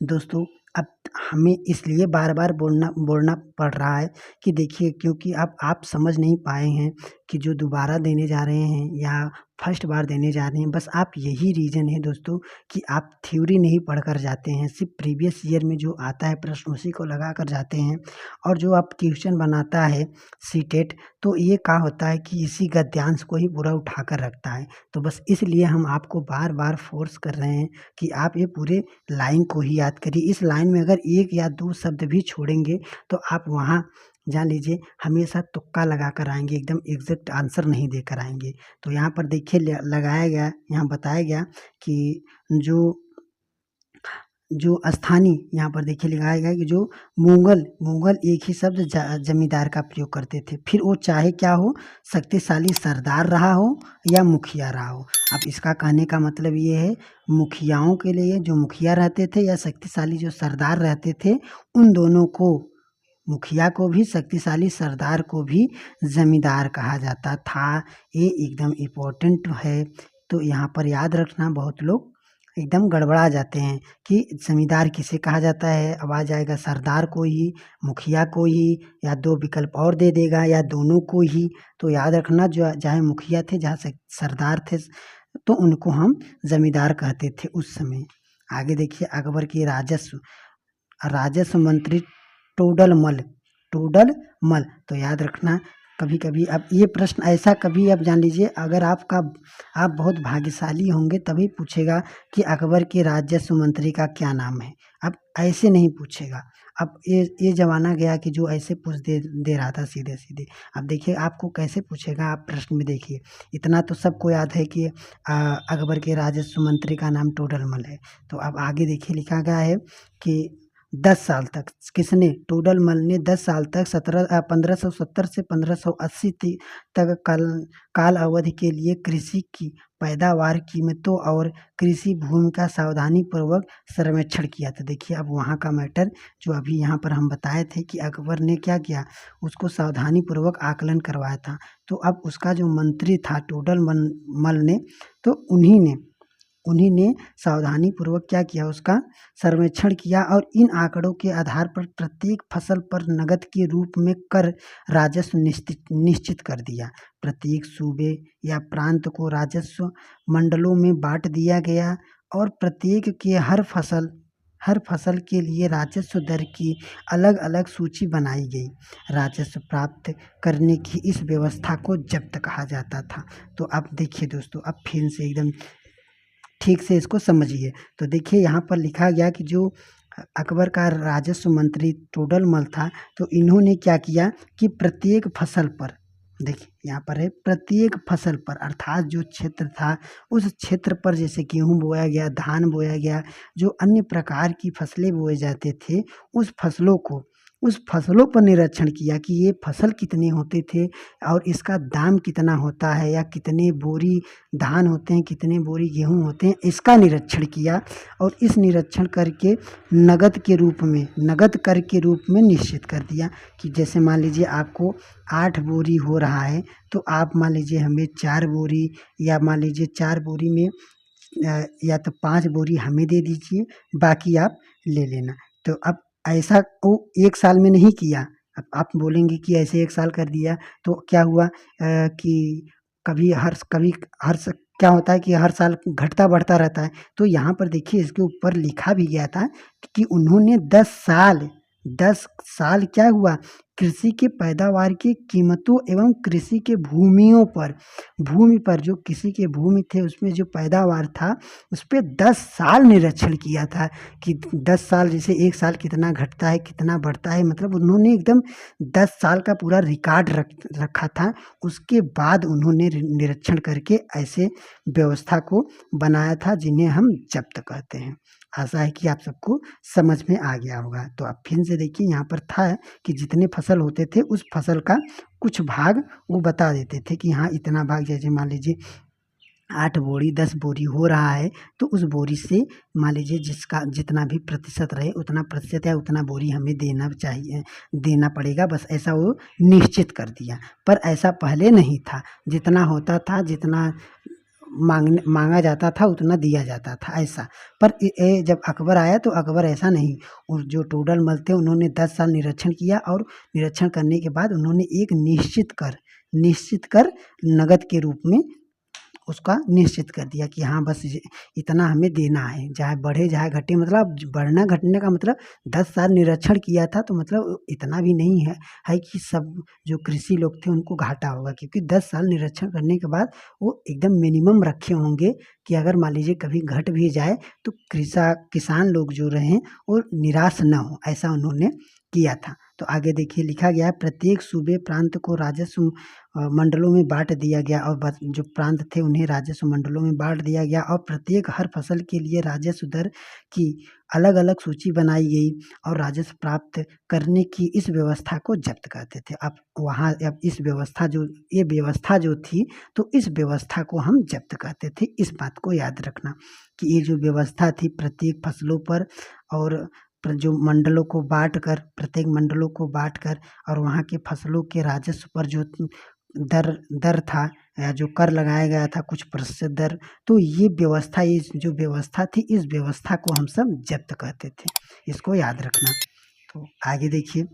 दोस्तों। अब हमें इसलिए बार बार बोलना पड़ रहा है कि देखिए, क्योंकि अब आप समझ नहीं पाए हैं कि जो दोबारा देने जा रहे हैं या फर्स्ट बार देने जा रहे हैं, बस आप यही रीज़न है दोस्तों कि आप थ्योरी नहीं पढ़कर जाते हैं, सिर्फ प्रीवियस ईयर में जो आता है प्रश्न उसी को लगा कर जाते हैं। और जो आप क्वेश्चन बनाता है सीटेट, तो ये क्या होता है कि इसी गद्यांश को ही पूरा उठा कर रखता है। तो बस इसलिए हम आपको बार बार फोर्स कर रहे हैं कि आप ये पूरे लाइन को ही याद करिए। इस लाइन में अगर एक या दो शब्द भी छोड़ेंगे तो आप वहाँ जान लीजिए हमेशा तुक्का लगा कर आएंगे, एकदम एग्जैक्ट आंसर नहीं देकर आएंगे। तो यहाँ पर देखिए लगाया गया, यहाँ बताया गया कि जो स्थानीय, यहाँ पर देखिए लिखाया गया कि जो मुगल एक ही शब्द जमींदार का प्रयोग करते थे, फिर वो चाहे क्या हो, शक्तिशाली सरदार रहा हो या मुखिया रहा हो। अब इसका कहने का मतलब ये है, मुखियाओं के लिए जो मुखिया रहते थे या शक्तिशाली जो सरदार रहते थे, उन दोनों को, मुखिया को भी शक्तिशाली सरदार को भी जमींदार कहा जाता था। ये एकदम इम्पोर्टेंट है। तो यहाँ पर याद रखना, बहुत लोग एकदम गड़बड़ा जाते हैं कि जमींदार किसे कहा जाता है। अब आ जाएगा सरदार को ही, मुखिया को ही, या दो विकल्प और दे देगा, या दोनों को ही। तो याद रखना, जो जहाँ मुखिया थे, जहाँ से सरदार थे, तो उनको हम जमींदार कहते थे उस समय। आगे देखिए अकबर की राजस्व मंत्री टोडरमल। तो याद रखना, कभी कभी अब ये प्रश्न ऐसा कभी आप जान लीजिए, अगर आप बहुत भाग्यशाली होंगे तभी पूछेगा कि अकबर के राजस्व मंत्री का क्या नाम है। अब ऐसे नहीं पूछेगा। अब ये जमाना गया कि जो ऐसे पूछ दे रहा था सीधे सीधे। अब देखिए आपको कैसे पूछेगा, आप प्रश्न में देखिए। इतना तो सबको याद है कि अकबर के राजस्व मंत्री का नाम टोडरमल है। तो अब आगे देखिए लिखा गया है कि 10 साल तक, किसने, टोडरमल ने 10 साल तक 1570 से 1580 तक काल अवधि के लिए कृषि की पैदावार, कीमतों और कृषि भूमि का सावधानी पूर्वक सर्वेक्षण किया। तो देखिए अब वहाँ का मैटर जो अभी यहाँ पर हम बताए थे कि अकबर ने क्या किया, उसको सावधानी पूर्वक आकलन करवाया था। तो अब उसका जो मंत्री था टोडरमल ने, तो उन्हीं ने सावधानी पूर्वक क्या किया, उसका सर्वेक्षण किया और इन आंकड़ों के आधार पर प्रत्येक फसल पर नकद के रूप में कर राजस्व निश्चित कर दिया। प्रत्येक सूबे या प्रांत को राजस्व मंडलों में बांट दिया गया और प्रत्येक के हर फसल के लिए राजस्व दर की अलग अलग सूची बनाई गई। राजस्व प्राप्त करने की इस व्यवस्था को जब्त कहा जाता था। तो अब देखिए दोस्तों, अब फिर से एकदम ठीक से इसको समझिए। तो देखिए यहाँ पर लिखा गया कि जो अकबर का राजस्व मंत्री टोडरमल था, तो इन्होंने क्या किया कि प्रत्येक फसल पर, देखिए यहाँ पर है प्रत्येक फसल पर, अर्थात जो क्षेत्र था उस क्षेत्र पर जैसे गेहूँ बोया गया, धान बोया गया, जो अन्य प्रकार की फसलें बोए जाते थे, उस फसलों पर निरीक्षण किया कि ये फसल कितने होते थे और इसका दाम कितना होता है, या कितने बोरी धान होते हैं, कितने बोरी गेहूँ होते हैं, इसका निरीक्षण किया। और इस निरीक्षण करके नगद कर के रूप में निश्चित कर दिया कि जैसे मान लीजिए आपको 8 बोरी हो रहा है, तो आप मान लीजिए हमें 4 बोरी, या मान लीजिए 4 बोरी में या तो 5 बोरी हमें दे दीजिए, बाकी आप ले लेना। तो अब ऐसा वो 1 साल में नहीं किया। अब आप बोलेंगे कि ऐसे 1 साल कर दिया तो क्या हुआ, कि कभी हर क्या होता है कि हर साल घटता बढ़ता रहता है। तो यहाँ पर देखिए इसके ऊपर लिखा भी गया था कि उन्होंने 10 साल क्या हुआ, कृषि के पैदावार की कीमतों एवं कृषि के भूमि पर जो कृषि के भूमि थे उसमें जो पैदावार था उस पे 10 साल निरीक्षण किया था कि 10 साल, जैसे 1 साल कितना घटता है कितना बढ़ता है, मतलब उन्होंने एकदम 10 साल का पूरा रिकॉर्ड रखा था। उसके बाद उन्होंने निरीक्षण करके ऐसे व्यवस्था को बनाया था जिन्हें हम जब्त कहते हैं। आशा है कि आप सबको समझ में आ गया होगा। तो आप फिर से देखिए यहाँ पर था कि जितने फसल होते थे उस फसल का कुछ भाग वो बता देते थे कि हाँ इतना भाग, जैसे मान लीजिए 8 बोरी 10 बोरी हो रहा है, तो उस बोरी से मान लीजिए जिसका जितना भी प्रतिशत रहे उतना प्रतिशत या उतना बोरी हमें देना चाहिए, देना पड़ेगा, बस ऐसा वो निश्चित कर दिया। पर ऐसा पहले नहीं था, जितना होता था, जितना मांगा जाता था उतना दिया जाता था ऐसा। पर जब अकबर आया तो अकबर ऐसा नहीं, और जो टोडरमल थे उन्होंने 10 साल निरीक्षण किया, और निरीक्षण करने के बाद उन्होंने एक निश्चित कर नगद के रूप में उसका निश्चित कर दिया कि हाँ बस इतना हमें देना है, चाहे बढ़े चाहे घटे। मतलब बढ़ना घटने का मतलब 10 साल निरीक्षण किया था तो मतलब इतना भी नहीं है कि सब जो कृषि लोग थे उनको घाटा होगा, क्योंकि 10 साल निरीक्षण करने के बाद वो एकदम मिनिमम रखे होंगे कि अगर मान लीजिए कभी घट भी जाए तो किसान लोग जो रहें वो निराश न हो, ऐसा उन्होंने किया था। तो आगे देखिए लिखा गया है, प्रत्येक सूबे प्रांत को राजस्व मंडलों में बांट दिया गया, और जो प्रांत थे उन्हें राजस्व मंडलों में बांट दिया गया, और प्रत्येक हर फसल के लिए राजस्व दर की अलग अलग सूची बनाई गई, और राजस्व प्राप्त करने की इस व्यवस्था को जब्त करते थे। अब ये व्यवस्था जो थी, तो इस व्यवस्था को हम जब्त करते थे। इस बात को याद रखना कि ये जो व्यवस्था थी प्रत्येक फसलों पर, और जो प्रत्येक मंडलों को बांट कर और वहाँ के फसलों के राजस्व पर जो दर था या जो कर लगाया गया था कुछ प्रतिशत दर, तो ये जो व्यवस्था थी, इस व्यवस्था को हम सब जब्त कहते थे। इसको याद रखना। तो आगे देखिए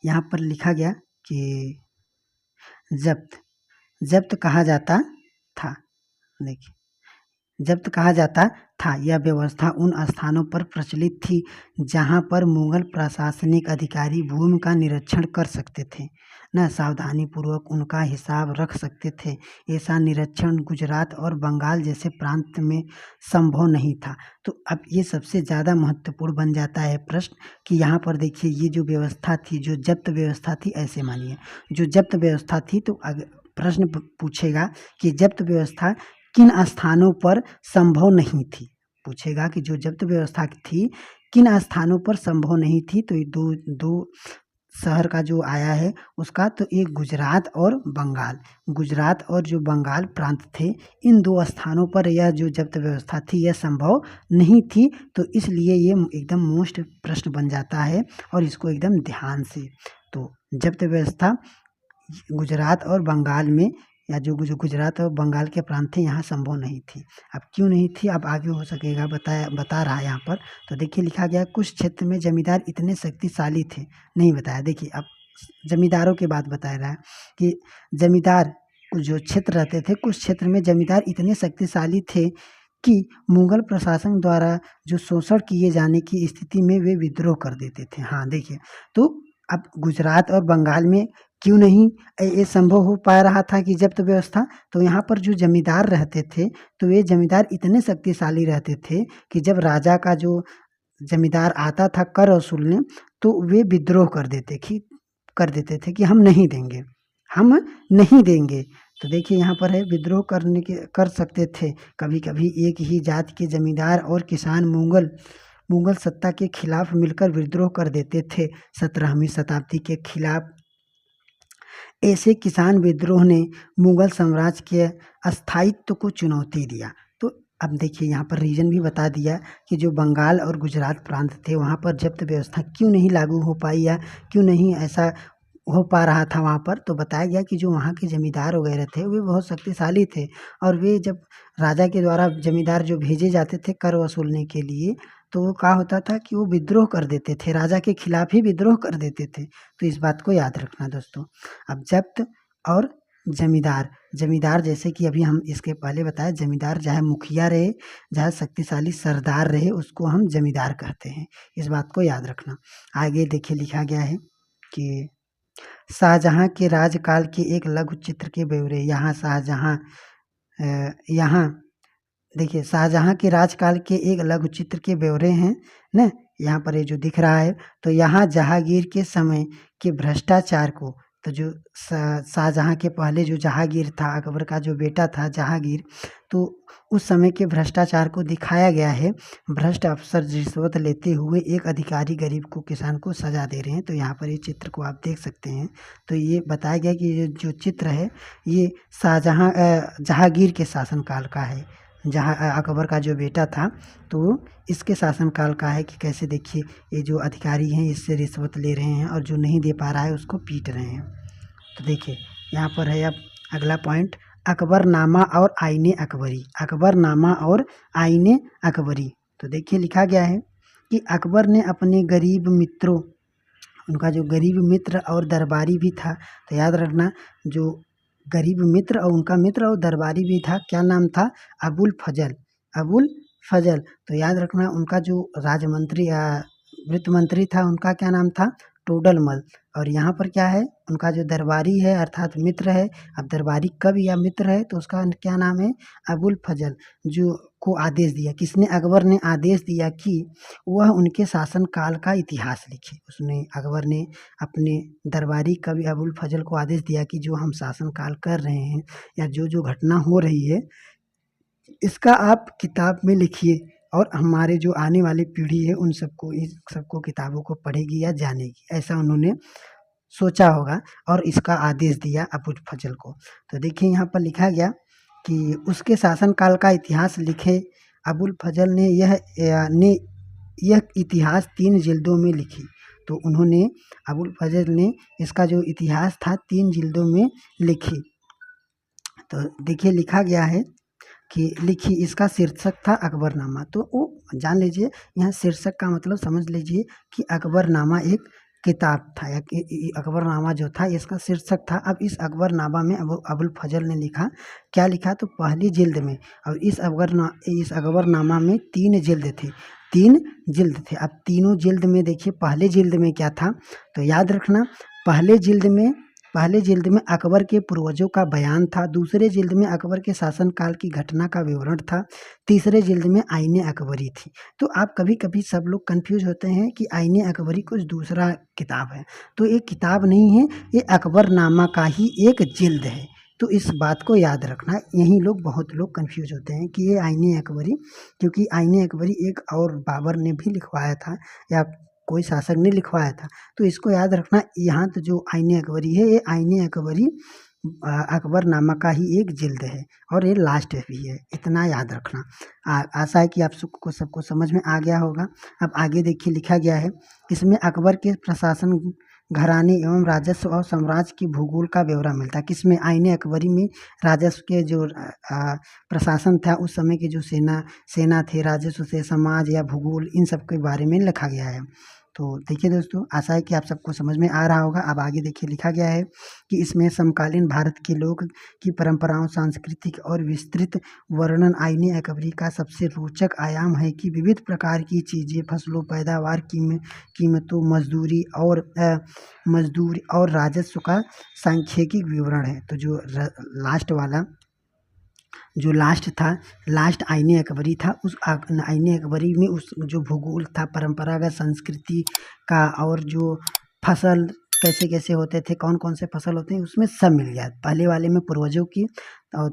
यहाँ पर लिखा गया कि जब्त कहा जाता था। देखिए जब्त कहा जाता था, यह व्यवस्था उन स्थानों पर प्रचलित थी जहां पर मुगल प्रशासनिक अधिकारी भूमि का निरीक्षण कर सकते थे, न सावधानी पूर्वक उनका हिसाब रख सकते थे। ऐसा निरीक्षण गुजरात और बंगाल जैसे प्रांत में संभव नहीं था। तो अब ये सबसे ज़्यादा महत्वपूर्ण बन जाता है प्रश्न कि यहाँ पर देखिए ये जो व्यवस्था थी, जो जब्त व्यवस्था थी, ऐसे मानिए जो जब्त व्यवस्था थी, तो प्रश्न पूछेगा कि जब्त व्यवस्था किन स्थानों पर संभव नहीं थी, पूछेगा कि जो जब्त व्यवस्था थी किन स्थानों पर संभव नहीं थी। तो ये दो शहर का जो आया है उसका, तो एक गुजरात और जो बंगाल प्रांत थे, इन 2 स्थानों पर यह जो जब्त व्यवस्था थी यह संभव नहीं थी। तो इसलिए ये एकदम मोस्ट प्रश्न बन जाता है, और इसको एकदम ध्यान से, तो जब्त व्यवस्था गुजरात और बंगाल में, या जो गुजरात और बंगाल के प्रांत थे यहाँ संभव नहीं थी। अब क्यों नहीं थी, अब आगे हो सकेगा, बता रहा है यहाँ पर। तो देखिए लिखा गया, कुछ क्षेत्र में जमींदार इतने शक्तिशाली थे, नहीं बताया। देखिए अब जमींदारों की बात बता रहा है कि जमींदार जो क्षेत्र रहते थे, कुछ क्षेत्र में जमींदार इतने शक्तिशाली थे कि मुगल प्रशासन द्वारा जो शोषण किए जाने की स्थिति में वे विद्रोह कर देते थे। हाँ, देखिए, तो अब गुजरात और बंगाल में क्यों नहीं ये संभव हो पा रहा था कि जब्त व्यवस्था, तो यहाँ पर जो जमींदार रहते थे, तो ये जमींदार इतने शक्तिशाली रहते थे कि जब राजा का जो जमींदार आता था कर वसूलने, तो वे विद्रोह कर देते थे कि हम नहीं देंगे, हम नहीं देंगे। तो देखिए यहाँ पर है, विद्रोह कर सकते थे। कभी कभी एक ही जाति के जमींदार और किसान मुगल सत्ता के खिलाफ मिलकर विद्रोह कर देते थे। 17वीं शताब्दी के खिलाफ ऐसे किसान विद्रोह ने मुगल साम्राज्य के अस्थायित्व को चुनौती दिया। तो अब देखिए यहाँ पर रीजन भी बता दिया कि जो बंगाल और गुजरात प्रांत थे, वहाँ पर जब्त व्यवस्था क्यों नहीं लागू हो पाई या क्यों नहीं ऐसा हो पा रहा था वहाँ पर। तो बताया गया कि जो वहाँ के जमींदार वगैरह थे, वे बहुत शक्तिशाली थे, और वे जब राजा के द्वारा जमींदार जो भेजे जाते थे कर वसूलने के लिए, तो वो क्या होता था कि वो विद्रोह कर देते थे, राजा के खिलाफ ही विद्रोह कर देते थे। तो इस बात को याद रखना दोस्तों। अब जब्त और जमींदार जैसे कि अभी हम इसके पहले बताए, जमींदार चाहे मुखिया रहे, चाहे शक्तिशाली सरदार रहे, उसको हम जमींदार कहते हैं। इस बात को याद रखना। आगे देखिए लिखा गया है कि शाहजहां के राजकाल के एक लघु चित्र के ब्यौरे। यहाँ देखिए, शाहजहां के राजकाल के एक लघु चित्र के ब्यौरे हैं ना, यहाँ पर ये जो दिख रहा है। तो यहाँ जहांगीर के समय के भ्रष्टाचार को, तो जो शाहजहां के पहले जो जहांगीर था, अकबर का जो बेटा था जहांगीर, तो उस समय के भ्रष्टाचार को दिखाया गया है। भ्रष्ट अफसर रिश्वत लेते हुए एक अधिकारी गरीब को, किसान को सजा दे रहे हैं। तो यहाँ पर ये चित्र को आप देख सकते हैं। तो ये बताया गया कि ये जो चित्र है, ये जहांगीर के शासनकाल का है। जहाँ अकबर का जो बेटा था, तो इसके शासनकाल का है कि कैसे देखिए ये जो अधिकारी हैं इससे रिश्वत ले रहे हैं और जो नहीं दे पा रहा है उसको पीट रहे हैं। तो देखिए यहाँ पर है अब अगला पॉइंट, अकबरनामा और आईने अकबरी। अकबरनामा और आईने अकबरी। तो देखिए लिखा गया है कि अकबर ने अपने गरीब मित्रों, उनका जो गरीब मित्र और दरबारी भी था, तो याद रखना, जो गरीब मित्र और उनका मित्र और दरबारी भी था, क्या नाम था? अबुल फजल। तो याद रखना, उनका जो राजमंत्री वित्त मंत्री था, उनका क्या नाम था? टोडरमल। और यहाँ पर क्या है, उनका जो दरबारी है अर्थात मित्र है, अब दरबारी कब या मित्र है, तो उसका क्या नाम है? अबुल फजल। जो को आदेश दिया, किसने? अकबर ने आदेश दिया कि वह उनके शासनकाल का इतिहास लिखे। उसने, अकबर ने अपने दरबारी कवि अबुल फजल को आदेश दिया कि जो हम शासनकाल कर रहे हैं या जो जो घटना हो रही है, इसका आप किताब में लिखिए, और हमारे जो आने वाली पीढ़ी है उन सबको, इन सबको किताबों को पढ़ेगी या जानेगी, ऐसा उन्होंने सोचा होगा और इसका आदेश दिया अबुल फजल को। तो देखिए यहाँ पर लिखा गया कि उसके शासनकाल का इतिहास लिखे। अबुल फजल ने यह इतिहास 3 जिल्दों में लिखी। तो उन्होंने, अबुल फजल ने इसका जो इतिहास था 3 जिल्दों में लिखी। तो देखिए लिखा गया है कि लिखी, इसका शीर्षक था अकबरनामा। तो वो जान लीजिए, यहाँ शीर्षक का मतलब समझ लीजिए कि अकबरनामा एक किताब था, या अकबरनामा जो था इसका शीर्षक था। अब इस अकबरनामा में अबुल फजल ने लिखा, क्या लिखा? तो पहली जिल्द में, और इस अकबरनामा में 3 जिल्द थे, 3 जिल्द थे। अब तीनों जिल्द में देखिए, पहले जिल्द में क्या था, तो याद रखना, पहले जिल्द में अकबर के पूर्वजों का बयान था, दूसरे जिल्द में अकबर के शासनकाल की घटना का विवरण था, तीसरे जिल्द में आईने अकबरी थी। तो आप कभी कभी सब लोग कंफ्यूज होते हैं कि आईने अकबरी कुछ दूसरा किताब है, तो ये किताब नहीं है, ये अकबरनामा का ही एक जिल्द है। तो इस बात को याद रखना, यही बहुत लोग कंफ्यूज होते हैं कि ये आईने अकबरी, क्योंकि आईने अकबरी एक और बाबर ने भी लिखवाया था या कोई शासक ने लिखवाया था। तो इसको याद रखना, यहाँ तो जो आईने अकबरी है, ये आईने अकबरी अकबरनामा का ही एक जिल्द है, और ये लास्ट भी है। इतना याद रखना। आशा है कि आप सबको समझ में आ गया होगा। अब आगे देखिए लिखा गया है, इसमें अकबर के प्रशासन, घराने एवं राजस्व और साम्राज्य की भूगोल का ब्यौरा मिलता है। किसमें? आईने अकबरी में राजस्व के जो प्रशासन था, उस समय की जो सेना थे, राजस्व से समाज या भूगोल, इन सब के बारे में लिखा गया है। तो देखिए दोस्तों, आशा है कि आप सबको समझ में आ रहा होगा। अब आगे देखिए लिखा गया है कि इसमें समकालीन भारत के लोग की परंपराओं, सांस्कृतिक और विस्तृत वर्णन आईने अकबरी का सबसे रोचक आयाम है कि विविध प्रकार की चीज़ें, फसलों, पैदावार, कीमतों, मजदूरी और राजस्व का सांख्यिकी विवरण है। तो जो लास्ट था, लास्ट आईने अकबरी था, उस आईने अकबरी में उस जो भूगोल था, परंपरागत संस्कृति का, और जो फसल कैसे कैसे होते थे, कौन कौन से फसल होते हैं, उसमें सब मिल गया। पहले वाले में पूर्वजों की, और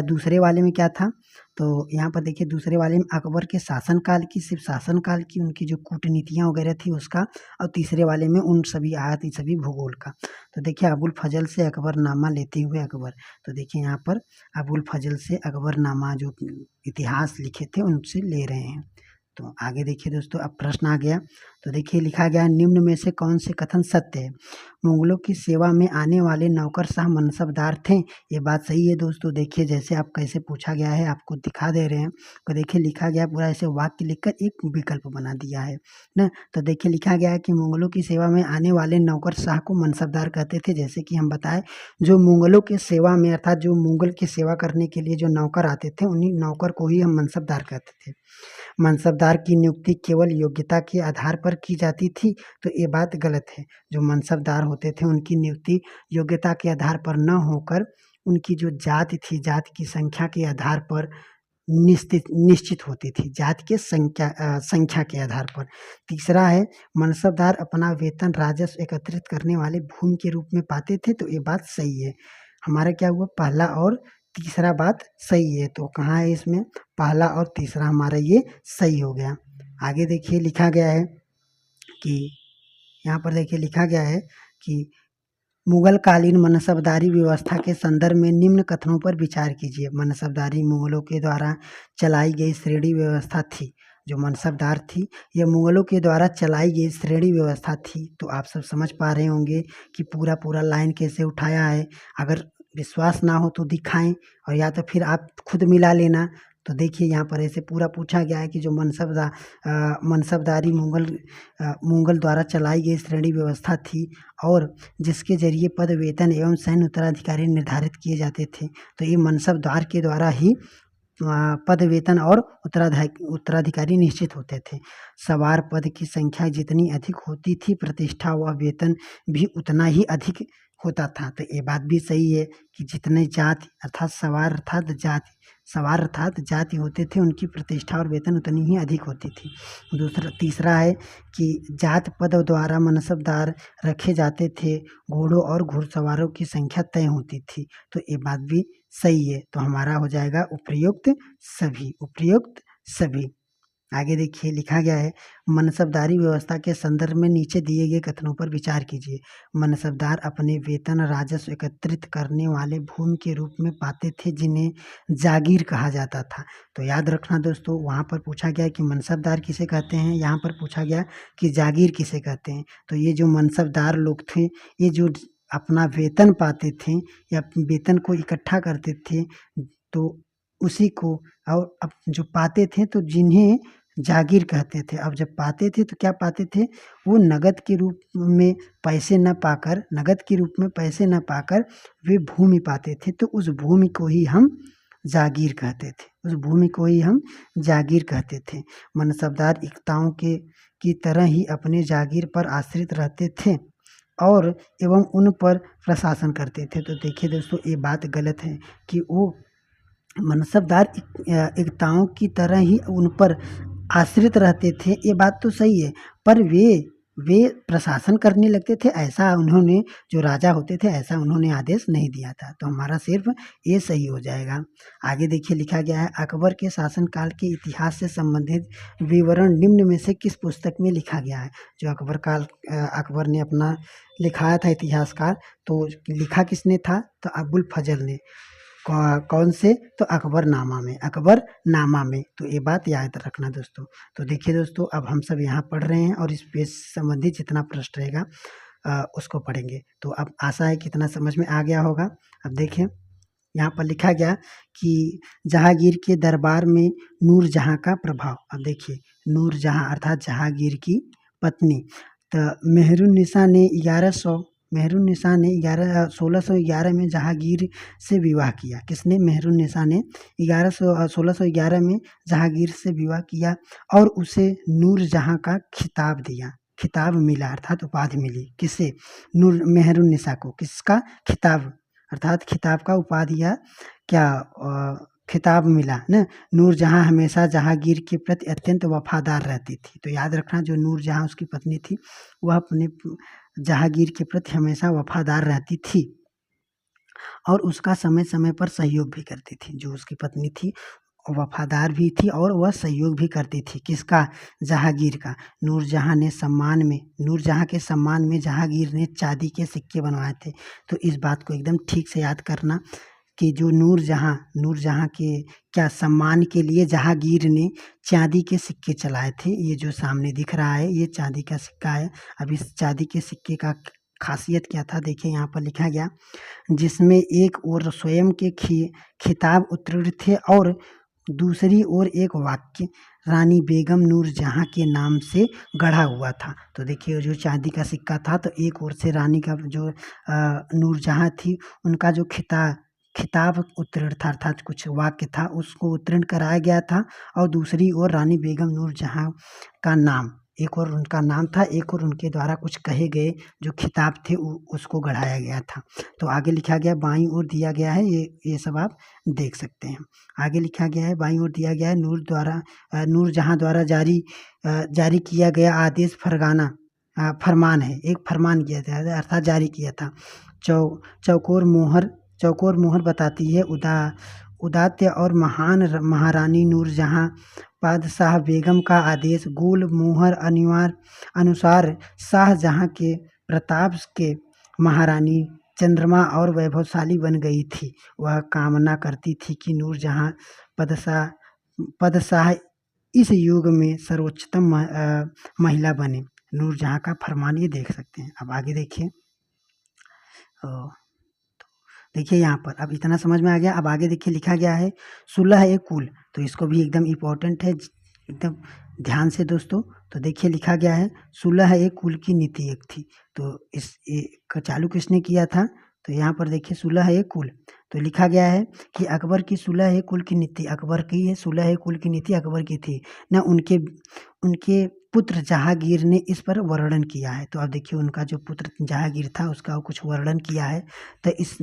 दूसरे वाले में क्या था, तो यहाँ पर देखिए दूसरे वाले में अकबर के शासनकाल की, सिर्फ शासनकाल की, उनकी जो कूटनीतियाँ वगैरह थी उसका, और तीसरे वाले में उन सभी आयत सभी भूगोल का। तो देखिए अबुल फजल से अकबरनामा लेते हुए अकबर, तो देखिए यहाँ पर अबुल फजल से अकबरनामा जो इतिहास लिखे थे उनसे ले रहे हैं। तो आगे देखिए दोस्तों, अब प्रश्न आ गया। तो देखिए लिखा गया, निम्न में से कौन से कथन सत्य है? मुगलों की सेवा में आने वाले नौकरशाह मनसबदार थे। ये बात सही है दोस्तों। देखिए जैसे आप कैसे पूछा गया है, आपको दिखा दे रहे हैं। तो देखिए लिखा गया पूरा ऐसे वाक्य लिखकर एक विकल्प बना दिया है ना। तो देखिए लिखा गया है कि मुगलों की सेवा में आने वाले नौकरशाह को मनसबदार कहते थे। जैसे कि हम बताएं, जो मुगलों की सेवा में, अर्थात जो मुगल की सेवा करने के लिए जो नौकर आते थे, उन्हीं नौकर को ही हम मनसबदार कहते थे। मनसबदार की नियुक्ति केवल योग्यता के आधार पर की जाती थी, तो ये बात गलत है। जो मनसबदार होते थे उनकी नियुक्ति योग्यता के आधार पर न होकर उनकी जो जाति थी, जाति की संख्या के आधार पर निश्चित होती थी, जाति के संख्या के आधार पर। तीसरा है, मनसबदार अपना वेतन राजस्व एकत्रित करने वाले भूमि के रूप में पाते थे। तो ये बात सही है। हमारा क्या हुआ, पहला और तीसरा बात सही है। तो कहाँ है इसमें, पहला और तीसरा हमारा ये सही हो गया। आगे देखिए लिखा गया है कि यहाँ पर देखिए लिखा गया है कि मुगल कालीन मनसबदारी व्यवस्था के संदर्भ में निम्न कथनों पर विचार कीजिए। मनसबदारी मुगलों के द्वारा चलाई गई श्रेणी व्यवस्था थी। जो मनसबदार थी, यह मुगलों के द्वारा चलाई गई श्रेणी व्यवस्था थी। तो आप सब समझ पा रहे होंगे कि पूरा पूरा लाइन कैसे उठाया है। अगर विश्वास ना हो तो दिखाएं, और या तो फिर आप खुद मिला लेना। तो देखिए यहाँ पर ऐसे पूरा पूछा गया है कि जो मनसबदारी मुगल द्वारा चलाई गई श्रेणी व्यवस्था थी, और जिसके जरिए पद, वेतन एवं सैन्य उत्तराधिकारी निर्धारित किए जाते थे। तो ये मनसबदार के द्वारा ही पद, वेतन और उत्तराधिकारी निश्चित होते थे। सवार पद की संख्या जितनी अधिक होती थी, प्रतिष्ठा व वेतन भी उतना ही अधिक होता था। तो ये बात भी सही है कि जितने जाति अर्थात सवार अर्थात जाति होते थे, उनकी प्रतिष्ठा और वेतन उतनी ही अधिक होती थी। तीसरा है कि जात पद द्वारा मनसबदार रखे जाते थे, घोड़ों और घुड़सवारों की संख्या तय होती थी। तो ये बात भी सही है। तो हमारा हो जाएगा उपयुक्त सभी। आगे देखिए लिखा गया है, मनसबदारी व्यवस्था के संदर्भ में नीचे दिए गए कथनों पर विचार कीजिए। मनसबदार अपने वेतन राजस्व एकत्रित करने वाले भूमि के रूप में पाते थे, जिन्हें जागीर कहा जाता था। तो याद रखना दोस्तों, वहाँ पर पूछा गया कि मनसबदार किसे कहते हैं, यहाँ पर पूछा गया कि जागीर किसे कहते हैं। तो ये जो मनसबदार लोग थे, ये जो अपना वेतन पाते थे या वेतन को इकट्ठा करते थे, तो उसी को, और अब जो पाते थे तो जिन्हें जागीर कहते थे। अब जब पाते थे तो क्या पाते थे, वो नगद के रूप में पैसे न पाकर वे भूमि पाते थे। तो उस भूमि को ही हम जागीर कहते थे। मनसबदार इक्ताओं की तरह ही अपने जागीर पर आश्रित रहते थे और एवं उन पर प्रशासन करते थे। तो देखिए दोस्तों, ये बात गलत है कि वो मनसबदार एकताओं की तरह ही उन पर आश्रित रहते थे। ये बात तो सही है, पर वे प्रशासन करने लगते थे, ऐसा उन्होंने, जो राजा होते थे, ऐसा उन्होंने आदेश नहीं दिया था। तो हमारा सिर्फ ये सही हो जाएगा। आगे देखिए लिखा गया है, अकबर के शासनकाल के इतिहास से संबंधित विवरण निम्न में से किस पुस्तक में लिखा गया है। जो अकबर ने अपना लिखाया था इतिहासकार, तो लिखा किसने था, तो अबुल फजल ने। कौन से, तो अकबरनामा में। तो ये बात याद रखना दोस्तों। तो देखिए दोस्तों, अब हम सब यहाँ पढ़ रहे हैं और इस पेज से संबंधित जितना प्रश्न रहेगा उसको पढ़ेंगे। तो अब आशा है कितना समझ में आ गया होगा। अब देखिए यहाँ पर लिखा गया कि जहांगीर के दरबार में नूरजहां का प्रभाव। अब देखिए, नूरजहां अर्थात जहांगीर की पत्नी। तो मेहरुन्निसा ने 1611 में जहांगीर से विवाह किया। किसने? मेहरुन्निसा ने 1611 में जहांगीर से विवाह किया और उसे नूरजहां का खिताब दिया। खिताब मिला अर्थात उपाधि मिली। किसे? मेहरुन्निसा को। किसका? खिताब अर्थात खिताब का उपाधि या क्या खिताब मिला ना। नूरजहां हमेशा जहांगीर के प्रति अत्यंत वफादार रहती थी। तो याद रखना, जो नूरजहां उसकी पत्नी थी वह अपने जहांगीर के प्रति हमेशा वफादार रहती थी और उसका समय समय पर सहयोग भी करती थी। जो उसकी पत्नी थी वफादार भी थी और वह सहयोग भी करती थी। किसका? जहांगीर का। नूरजहां के सम्मान में जहांगीर ने चांदी के सिक्के बनवाए थे। तो इस बात को एकदम ठीक से याद करना कि जो नूरजहां के क्या सम्मान के लिए जहांगीर ने चांदी के सिक्के चलाए थे। ये जो सामने दिख रहा है ये चांदी का सिक्का है। अब इस चांदी के सिक्के का खासियत क्या था? देखिए यहाँ पर लिखा गया, जिसमें एक ओर स्वयं के खिताब उत्तीर्ण थे और दूसरी ओर एक वाक्य रानी बेगम नूरजहां के नाम से गढ़ा हुआ था। तो देखिए जो चांदी का सिक्का था तो एक ओर से रानी का जो नूरजहां थी उनका जो खिताब उत्तीर्ण था अर्थात कुछ वाक्य था उसको उत्तीर्ण कराया गया था और दूसरी ओर रानी बेगम नूरजहां का नाम, एक और उनका नाम था, एक और उनके द्वारा कुछ कहे गए जो खिताब थे उसको गढ़ाया गया था। तो आगे लिखा गया, बाईं ओर दिया गया है, ये सब आप देख सकते हैं। आगे लिखा गया है, बाईं ओर दिया गया है, नूरजहां द्वारा जारी किया गया आदेश फरमान है। एक फरमान किया था अर्थात जारी किया था। चौकोर मोहर बताती है, उदात्य और महान महारानी नूरजहां बादशाह बेगम का आदेश गोल मोहर अनुसार शाहजहां के प्रताप के महारानी चंद्रमा और वैभवशाली बन गई थी। वह कामना करती थी कि नूरजहां बादशाह इस युग में सर्वोच्चतम महिला बने। नूरजहां का फरमान ये देख सकते हैं। अब आगे देखिए, देखिए यहाँ पर अब इतना समझ में आ गया। अब आगे देखिए लिखा गया है सुलह ए कुल। तो इसको भी एकदम इम्पोर्टेंट है, एकदम ध्यान से दोस्तों। तो देखिए लिखा गया है सुलह ए कुल की नीति एक थी। तो चालू किसने किया था? तो यहाँ पर देखिए सुलह ए कुल। तो लिखा गया है कि अकबर की सुलह ए कुल की नीति, अकबर की है सुलह ए कुल की नीति अकबर की थी ना। उनके पुत्र जहांगीर ने इस पर वर्णन किया है। तो अब देखिए उनका जो पुत्र जहांगीर था उसका कुछ वर्णन किया है। तो इस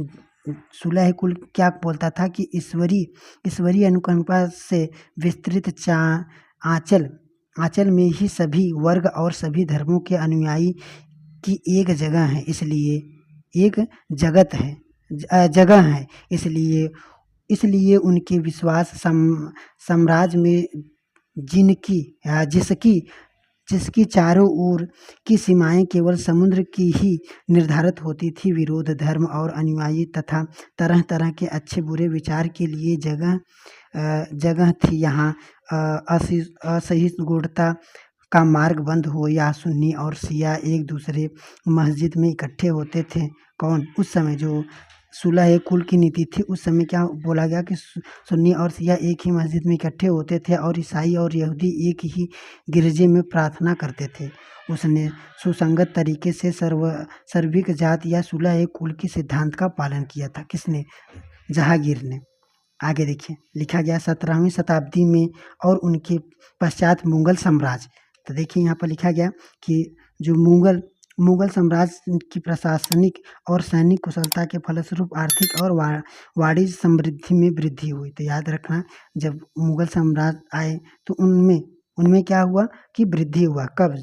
सुलह कुल क्या बोलता था कि ईश्वरीय अनुकंपा से विस्तृत आंचल में ही सभी वर्ग और सभी धर्मों के अनुयायी की एक जगह है, इसलिए एक जगह है, इसलिए उनके विश्वास साम्राज्य में जिसकी चारों ओर की सीमाएं केवल समुद्र की ही निर्धारित होती थी। विरोध, धर्म और अनुयायी तथा तरह तरह के अच्छे बुरे विचार के लिए जगह थी। यहाँ असहिष्णुता का मार्ग बंद हो या सुन्नी और शिया एक दूसरे मस्जिद में इकट्ठे होते थे। कौन? उस समय जो सुलह कुल की नीति थी उस समय क्या बोला गया कि सुन्नी और शिया एक ही मस्जिद में इकट्ठे होते थे और ईसाई और यहूदी एक ही गिरजे में प्रार्थना करते थे। उसने सुसंगत तरीके से सर्विक जात या सुलह कुल के सिद्धांत का पालन किया था। किसने? जहांगीर ने। आगे देखिए लिखा गया 17वीं शताब्दी में और उनके पश्चात मुगल साम्राज्य। तो देखिए यहाँ पर लिखा गया कि जो मुगल साम्राज्य की प्रशासनिक और सैनिक कुशलता के फलस्वरूप आर्थिक और वाणिज्य समृद्धि में वृद्धि हुई। तो याद रखना जब मुगल साम्राज्य आए तो उनमें क्या हुआ कि वृद्धि हुआ। कब?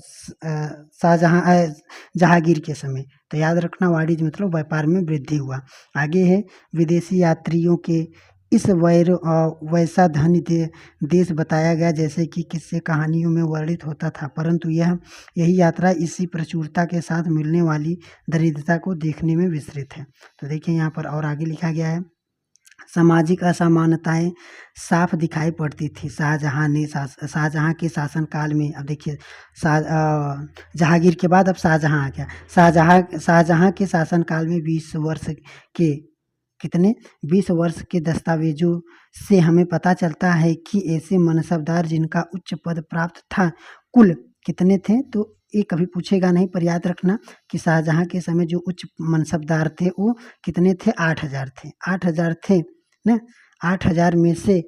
जहांगीर के समय। तो याद रखना वाणिज्य मतलब व्यापार में वृद्धि हुआ। आगे है विदेशी यात्रियों के इस वैसा धनी देश बताया गया जैसे कि किस्से कहानियों में वर्णित होता था, परंतु यही यात्रा इसी प्रचुरता के साथ मिलने वाली दरिद्रता को देखने में विस्तृत है। तो देखिए यहाँ पर और आगे लिखा गया है सामाजिक असमानताएं साफ दिखाई पड़ती थी शाहजहां के शासनकाल में। अब देखिए जहांगीर के बाद अब शाहजहां आ गया। शाहजहां के शासनकाल में 20 वर्ष के दस्तावेजों से हमें पता चलता है कि ऐसे मनसबदार जिनका उच्च पद प्राप्त था कुल कितने थे? तो ये कभी पूछेगा नहीं, पर याद रखना कि शाहजहाँ के समय जो उच्च मनसबदार थे वो कितने थे, 8,000 थे। 8,000 थे ना। 8,000 में से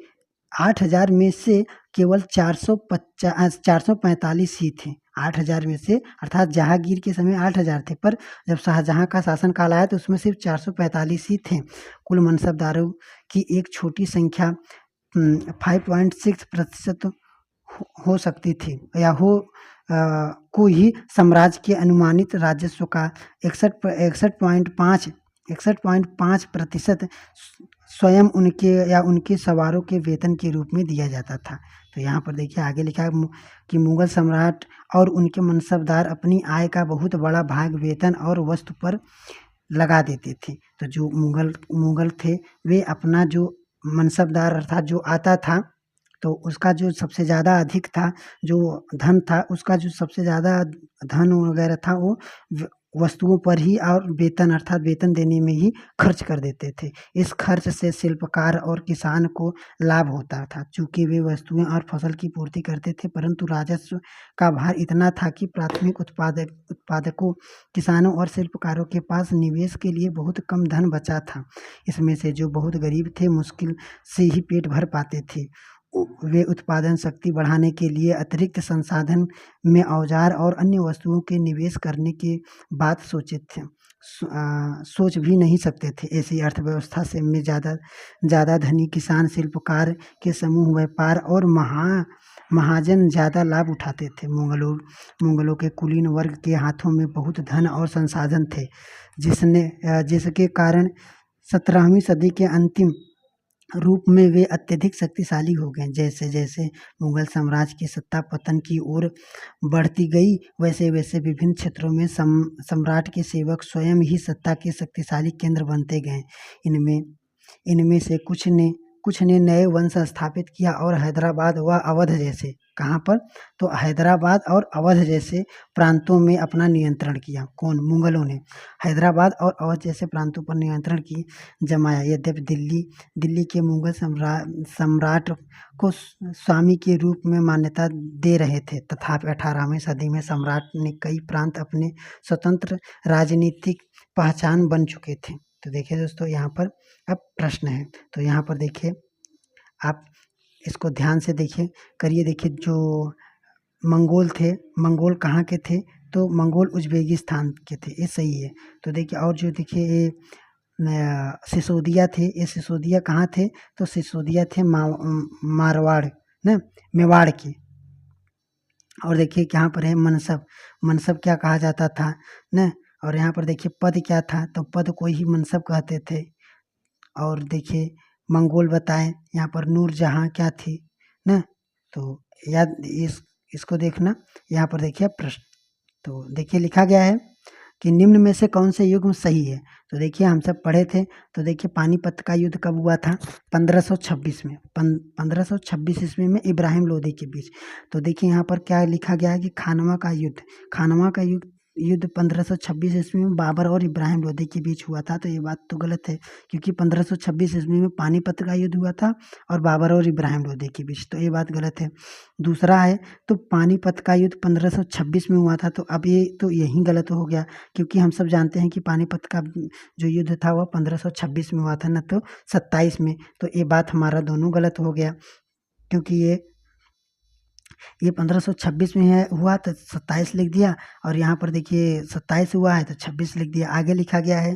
8,000 में से केवल 445 ही थे। 8,000 में से, अर्थात जहांगीर के समय 8,000 थे, पर जब शाहजहाँ का शासनकाल आया तो उसमें सिर्फ 445 ही थे। कुल मनसबदारों की एक छोटी संख्या 5.6% हो सकती थी, या को ही साम्राज्य के अनुमानित राजस्व का 61.5% स्वयं उनके या उनके सवारों के वेतन के रूप में दिया जाता था। तो यहाँ पर देखिए आगे लिखा है कि मुगल सम्राट और उनके मनसबदार अपनी आय का बहुत बड़ा भाग वेतन और वस्तु पर लगा देते थे। तो जो मुगल थे वे अपना जो मनसबदार अर्थात जो आता था, तो उसका जो सबसे ज़्यादा अधिक था, जो धन था उसका जो सबसे ज़्यादा धन वगैरह था वो वस्तुओं पर ही और वेतन अर्थात वेतन देने में ही खर्च कर देते थे। इस खर्च से शिल्पकार और किसान को लाभ होता था, चूँकि वे वस्तुएं और फसल की पूर्ति करते थे, परंतु राजस्व का भार इतना था कि प्राथमिक उत्पादकों, किसानों और शिल्पकारों के पास निवेश के लिए बहुत कम धन बचा था। इसमें से जो बहुत गरीब थे मुश्किल से ही पेट भर पाते थे। वे उत्पादन शक्ति बढ़ाने के लिए अतिरिक्त संसाधन में औजार और अन्य वस्तुओं के निवेश करने की बात सोच भी नहीं सकते थे। ऐसी अर्थव्यवस्था से में ज़्यादा धनी किसान, शिल्पकार के समूह, व्यापार और महाजन ज़्यादा लाभ उठाते थे। मुगलों के कुलीन वर्ग के हाथों में बहुत धन और संसाधन थे, जिसके कारण 17वीं सदी के अंतिम रूप में वे अत्यधिक शक्तिशाली हो गए। जैसे जैसे मुगल साम्राज्य की सत्ता पतन की ओर बढ़ती गई, वैसे वैसे विभिन्न क्षेत्रों में सम्राट के सेवक स्वयं ही सत्ता के शक्तिशाली केंद्र बनते गए। इनमें से कुछ ने नए वंश स्थापित किया और हैदराबाद व अवध जैसे, कहाँ पर, तो हैदराबाद और अवध जैसे प्रांतों में अपना नियंत्रण किया। कौन? मुगलों ने हैदराबाद और अवध जैसे प्रांतों पर नियंत्रण जमाया। यद्यपि दिल्ली के मुगल सम्राट को स्वामी के रूप में मान्यता दे रहे थे, तथापि 18वीं सदी में सम्राट ने कई प्रांत अपने स्वतंत्र राजनीतिक पहचान बन चुके थे। तो देखिए दोस्तों, यहाँ पर अब प्रश्न है, तो यहाँ पर देखिए आप इसको ध्यान से करिए। देखिए जो मंगोल थे, मंगोल कहाँ के थे? तो मंगोल उज्बेकिस्तान के थे, ये सही है। तो देखिए और जो देखिए ये सिसोदिया थे, ये सिसोदिया कहाँ थे? तो सिसोदिया थे मारवाड़ ना, मेवाड़ के। और देखिए यहाँ पर है मनसब क्या कहा जाता था ना। और यहाँ पर देखिए पद क्या था? तो पद को ही मनसब कहते थे। और देखिए मंगोल बताएं, यहाँ पर नूरजहाँ क्या थी ना। तो याद इसको देखना। यहाँ पर देखिए प्रश्न, तो देखिए लिखा गया है कि निम्न में से कौन से युग सही है? तो देखिए हम सब पढ़े थे। तो देखिए पानीपत का युद्ध कब हुआ था? 1526 में, 1526 ईस्वी में इब्राहिम लोदी के बीच। तो देखिए यहाँ पर क्या लिखा गया है कि खानवा का युद्ध 1526 ईस्वी में बाबर और इब्राहिम लोदी के बीच हुआ था। तो ये बात तो गलत है, क्योंकि 1526 ईस्वी में पानीपत का युद्ध हुआ था और बाबर और इब्राहिम लोदी के बीच, तो ये बात गलत है। दूसरा है, तो पानीपत का युद्ध 1526 में हुआ था, तो अब ये तो यही गलत हो गया, क्योंकि हम सब जानते हैं कि पानीपत का जो युद्ध था वह 1526 में हुआ था, न तो 27 में। तो ये बात हमारा दोनों गलत हो गया, क्योंकि ये 1526 में है हुआ तो 27 लिख दिया, और यहाँ पर देखिए 27 हुआ है तो 26 लिख दिया, आगे लिखा गया है।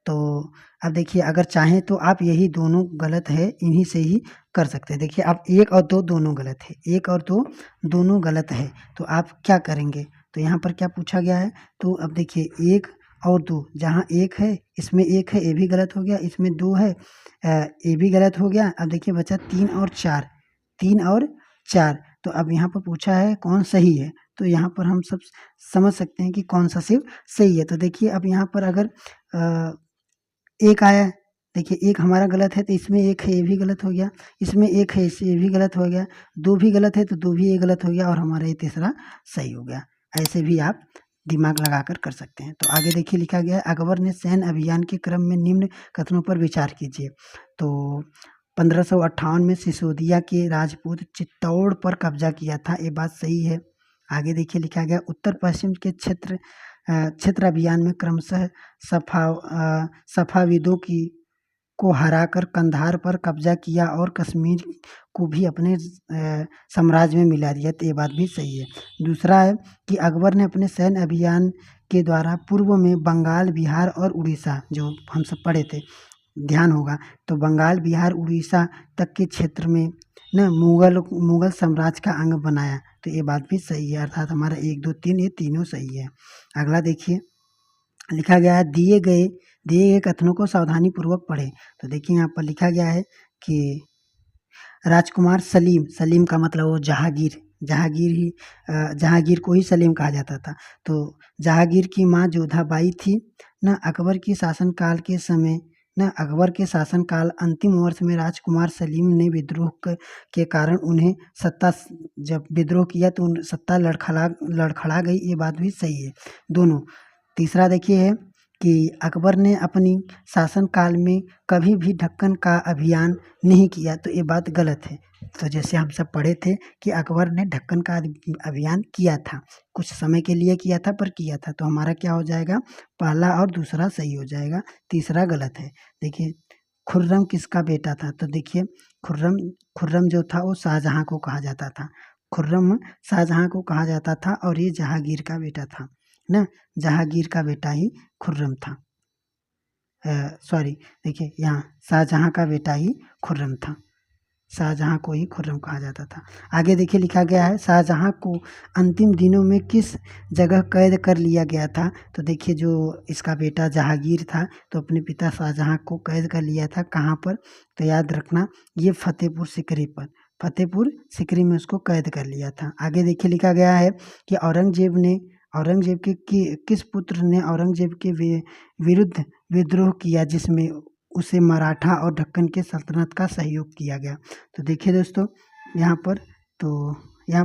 तो अब देखिए अगर चाहें तो आप यही दोनों गलत है, इन्हीं से ही कर सकते हैं। देखिए आप 1 और 2 दोनों गलत है, 1 और 2 दोनों गलत है, तो आप क्या करेंगे? तो यहाँ पर क्या पूछा गया है? तो अब देखिए 1 और 2, जहाँ 1 है इसमें 1 है, ये भी गलत हो गया, इसमें 2 है, ये भी गलत हो गया। अब देखिए बचा 3 और 4, 3 और 4। तो अब यहाँ पर पूछा है कौन सही है, तो यहाँ पर हम सब समझ सकते हैं कि कौन सा सिर्फ सही है। तो देखिए अब यहाँ पर अगर 1 आया, देखिए 1 हमारा गलत है, तो इसमें 1 है, ये भी गलत हो गया, इसमें 1 है, इससे ये भी गलत हो गया, 2 भी गलत है तो 2 भी ये गलत हो गया, और हमारा ये तीसरा सही हो गया। ऐसे भी आप दिमाग लगाकर कर सकते हैं। तो आगे देखिए लिखा गया है, अकबर ने सैन्य अभियान के क्रम में निम्न कथनों पर विचार कीजिए। तो 1558 में सिसोदिया के राजपूत चित्तौड़ पर कब्जा किया था, ये बात सही है। आगे देखिए लिखा गया उत्तर पश्चिम के क्षेत्र अभियान में क्रमशः सफाविदों की को हराकर कंधार पर कब्जा किया और कश्मीर को भी अपने साम्राज्य में मिला दिया। तो ये बात भी सही है। दूसरा है कि अकबर ने अपने सैन्य अभियान के द्वारा पूर्व में बंगाल, बिहार और उड़ीसा, जो हम सब पढ़े थे, ध्यान होगा, तो बंगाल, बिहार, उड़ीसा तक के क्षेत्र में न मुगल साम्राज्य का अंग बनाया। तो ये बात भी सही है, अर्थात हमारा 1, 2, 3 ये तीनों सही है। अगला देखिए लिखा गया है दिए गए कथनों को सावधानी पूर्वक पढ़ें। तो देखिए यहाँ पर लिखा गया है कि राजकुमार सलीम का मतलब वो जहांगीर को ही सलीम कहा जाता था। तो जहांगीर की माँ जोधाबाई थी न। अकबर के शासनकाल अंतिम वर्ष में राजकुमार सलीम ने विद्रोह के कारण उन्हें जब विद्रोह किया तो सत्ता लड़खड़ा गई। ये बात भी सही है दोनों। तीसरा देखिए है कि अकबर ने अपनी शासनकाल में कभी भी ढक्कन का अभियान नहीं किया। तो ये बात गलत है। तो जैसे हम सब पढ़े थे कि अकबर ने ढक्कन का अभियान किया था, कुछ समय के लिए किया था पर किया था। तो हमारा क्या हो जाएगा, पहला और दूसरा सही हो जाएगा, तीसरा गलत है। देखिए खुर्रम किसका बेटा था? तो देखिए खुर्रम जो था वो शाहजहां को कहा जाता था। खुर्रम शाहजहां को कहा जाता था और ये जहांगीर का बेटा था ना। जहांगीर का बेटा ही खुर्रम था। सॉरी, देखिए यहाँ शाहजहां का बेटा ही खुर्रम था। शाहजहां को ही खुर्रम कहा जाता था। आगे देखिए लिखा गया है शाहजहां को अंतिम दिनों में किस जगह कैद कर लिया गया था? तो देखिए जो इसका बेटा जहांगीर था तो अपने पिता शाहजहां को कैद कर लिया था। कहाँ पर? तो याद रखना ये फतेहपुर सीकरी में उसको कैद कर लिया था। आगे देखिए लिखा गया है कि औरंगजेब के किस पुत्र ने औरंगजेब के विरुद्ध विद्रोह किया जिसमें उसे मराठा और ढक्कन के सल्तनत का सहयोग किया गया? तो देखिए दोस्तों यहाँ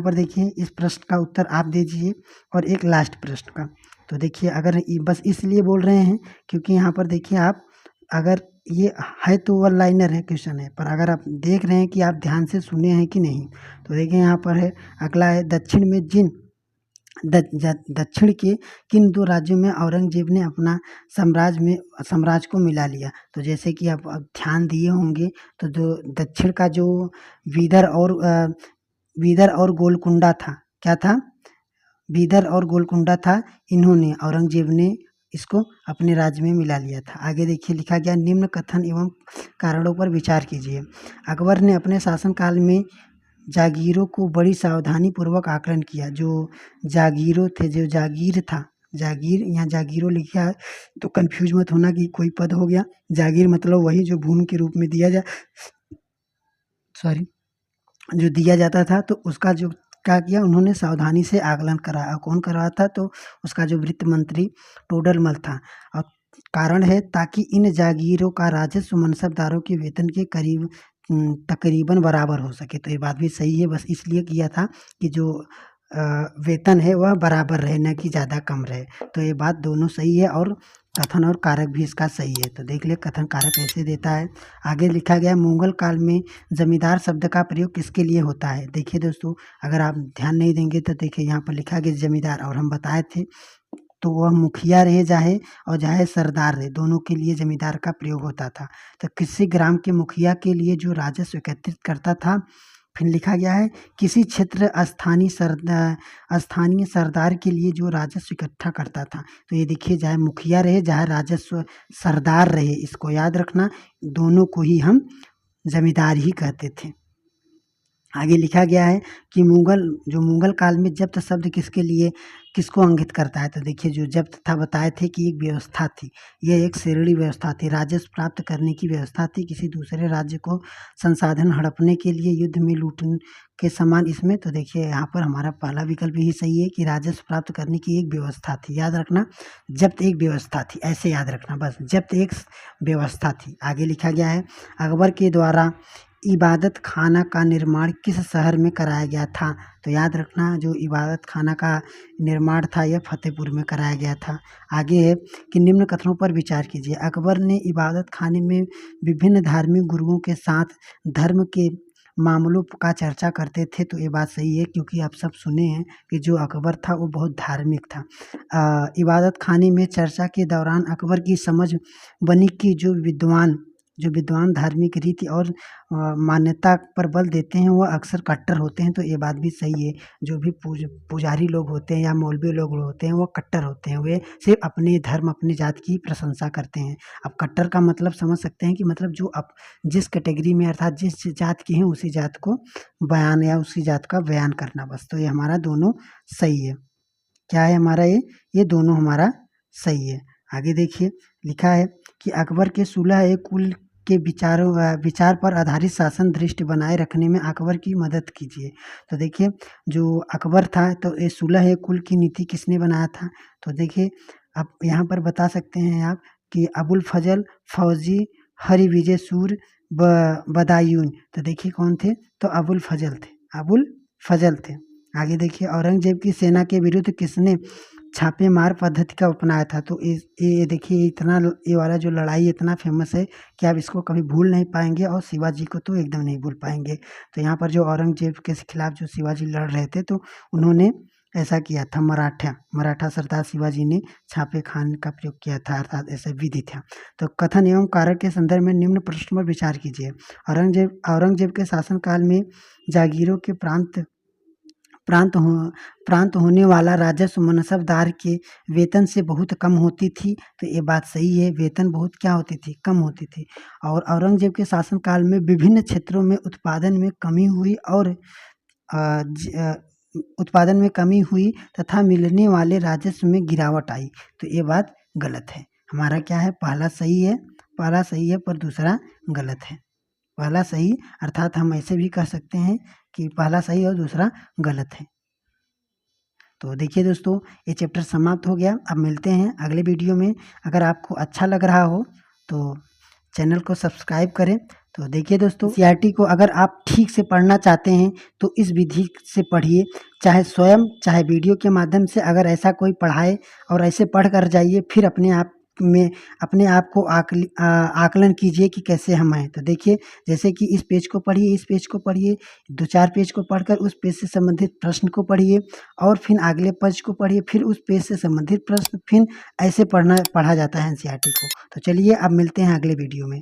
पर देखिए इस प्रश्न का उत्तर आप दीजिए और एक लास्ट प्रश्न का। तो देखिए अगर बस इसलिए बोल रहे हैं क्योंकि यहाँ पर देखिए आप अगर ये है तो वन लाइनर है क्वेश्चन है, पर अगर आप देख रहे हैं कि आप ध्यान से सुने हैं कि नहीं। तो देखिए यहाँ पर है अगला है दक्षिण के किन 2 राज्यों में औरंगजेब ने अपना साम्राज्य को मिला लिया? तो जैसे कि आप ध्यान दिए होंगे तो जो दक्षिण का जो बीदर और गोलकुंडा था, क्या था? बीदर और गोलकुंडा था। औरंगजेब ने इसको अपने राज्य में मिला लिया था। आगे देखिए लिखा गया निम्न कथन एवं कारणों पर विचार कीजिए। अकबर ने अपने शासनकाल में जागीरों को बड़ी सावधानी पूर्वक आकलन किया। जो जागीरों थे, जो जागीर था, यहाँ जागीरों लिखा है तो कंफ्यूज मत होना कि कोई पद हो गया। जागीर मतलब वही जो भूमि के रूप में दिया जाता था। तो उसका जो क्या किया उन्होंने सावधानी से आकलन कराया। कौन करवाया था? तो उसका जो वित्त मंत्री टोडरमल था। और कारण है ताकि इन जागीरों का राजस्व मनसबदारों के वेतन के तकरीबन बराबर हो सके। तो ये बात भी सही है, बस इसलिए किया था कि जो वेतन है वह बराबर रहे, न कि ज़्यादा कम रहे। तो ये बात दोनों सही है और कथन और कारक भी इसका सही है। तो देख ले कथन कारक कैसे देता है। आगे लिखा गया मुगल काल में जमींदार शब्द का प्रयोग किसके लिए होता है? देखिए दोस्तों अगर आप ध्यान नहीं देंगे तो देखिए यहाँ पर लिखा गया जमींदार, और हम बताए थे तो वह मुखिया रहे चाहे सरदार रहे, दोनों के लिए जमींदार का प्रयोग होता था। तो किसी ग्राम के मुखिया के लिए जो राजस्व एकत्रित करता था। फिर लिखा गया है किसी क्षेत्र स्थानीय सरदार के लिए जो राजस्व इकट्ठा करता था। तो ये देखिए चाहे मुखिया रहे चाहे राजस्व सरदार रहे, इसको याद रखना, दोनों को ही हम जमींदार ही कहते थे। आगे लिखा गया है कि मुगल काल में जब्त शब्द किसको अंकित करता है? तो देखिए जो जब्त था बताए थे कि एक व्यवस्था थी, यह एक श्रेणी व्यवस्था थी, राजस्व प्राप्त करने की व्यवस्था थी, किसी दूसरे राज्य को संसाधन हड़पने के लिए युद्ध में लूटने के समान इसमें। तो देखिए यहाँ पर हमारा पहला विकल्प ही सही है कि राजस्व प्राप्त करने की एक व्यवस्था थी। याद रखना जब्त एक व्यवस्था थी, ऐसे याद रखना बस, जब्त एक व्यवस्था थी। आगे लिखा गया है अकबर के द्वारा इबादत खाना का निर्माण किस शहर में कराया गया था? तो याद रखना जो इबादत खाना का निर्माण था यह फतेहपुर में कराया गया था। आगे है कि निम्न कथनों पर विचार कीजिए। अकबर ने इबादत खाने में विभिन्न धार्मिक गुरुओं के साथ धर्म के मामलों का चर्चा करते थे, तो ये बात सही है क्योंकि आप सब सुने हैं कि जो अकबर था वो बहुत धार्मिक था। इबादत खाने में चर्चा के दौरान अकबर की समझ बनी कि जो विद्वान धार्मिक रीति और मान्यता पर बल देते हैं वह अक्सर कट्टर होते हैं, तो ये बात भी सही है। जो भी पुजारी लोग होते हैं या मौलवी लोग होते हैं वो कट्टर होते हैं, वे सिर्फ अपने धर्म अपनी जात की प्रशंसा करते हैं। अब कट्टर का मतलब समझ सकते हैं कि मतलब जो अब जिस कैटेगरी में अर्थात जिस जात की हैं उसी जात को बयान या उसी जात का बयान करना, बस। तो ये हमारा दोनों सही है। क्या है हमारा ये दोनों हमारा सही है। आगे देखिए लिखा है कि अकबर के सुलह कुल के विचार पर आधारित शासन दृष्टि बनाए रखने में अकबर की मदद कीजिए। तो देखिए जो अकबर था तो ये सुलह कुल की नीति किसने बनाया था? तो देखिए आप यहाँ पर बता सकते हैं आप कि अबुल फजल, फौजी, हरिविजय सूर, बदायून। तो देखिए कौन थे? तो अबुल फजल थे। आगे देखिए औरंगजेब की सेना के विरुद्ध किसने छापेमार पद्धति का अपनाया था? तो ये देखिए इतना ये वाला जो लड़ाई इतना फेमस है कि आप इसको कभी भूल नहीं पाएंगे और शिवाजी को तो एकदम नहीं भूल पाएंगे। तो यहाँ पर जो औरंगजेब के खिलाफ जो शिवाजी लड़ रहे थे तो उन्होंने ऐसा किया था। मराठा सरदार शिवाजी ने छापे खाने का प्रयोग किया था, अर्थात ऐसा विधि था। तो कथन एवं कारक के संदर्भ में निम्न प्रश्न पर विचार कीजिए। औरंगजेब के शासनकाल में जागीरों के प्रांत होने वाला राजस्व मनसबदार के वेतन से बहुत कम होती थी। तो ये बात सही है, वेतन बहुत क्या होती थी? कम होती थी। और औरंगजेब के शासनकाल में विभिन्न क्षेत्रों में उत्पादन में कमी हुई तथा मिलने वाले राजस्व में गिरावट आई। तो ये बात गलत है। हमारा क्या है? पहला सही है पर दूसरा गलत है। पहला सही अर्थात हम ऐसे भी कह सकते हैं कि पहला सही और दूसरा गलत है। तो देखिए दोस्तों ये चैप्टर समाप्त हो गया। अब मिलते हैं अगले वीडियो में। अगर आपको अच्छा लग रहा हो तो चैनल को सब्सक्राइब करें। तो देखिए दोस्तों एनसीईआरटी को अगर आप ठीक से पढ़ना चाहते हैं तो इस विधि से पढ़िए, चाहे स्वयं चाहे वीडियो के माध्यम से अगर ऐसा कोई पढ़ाए और ऐसे पढ़ कर जाइए, फिर अपने आप को आकलन कीजिए कि कैसे हम हैं। तो देखिए जैसे कि इस पेज को पढ़िए, 2-4 पेज को पढ़कर उस पेज से संबंधित प्रश्न को पढ़िए और फिर अगले पेज को पढ़िए, फिर उस पेज से संबंधित प्रश्न, फिर ऐसे पढ़ा जाता है एनसीईआरटी को। तो चलिए अब मिलते हैं अगले वीडियो में।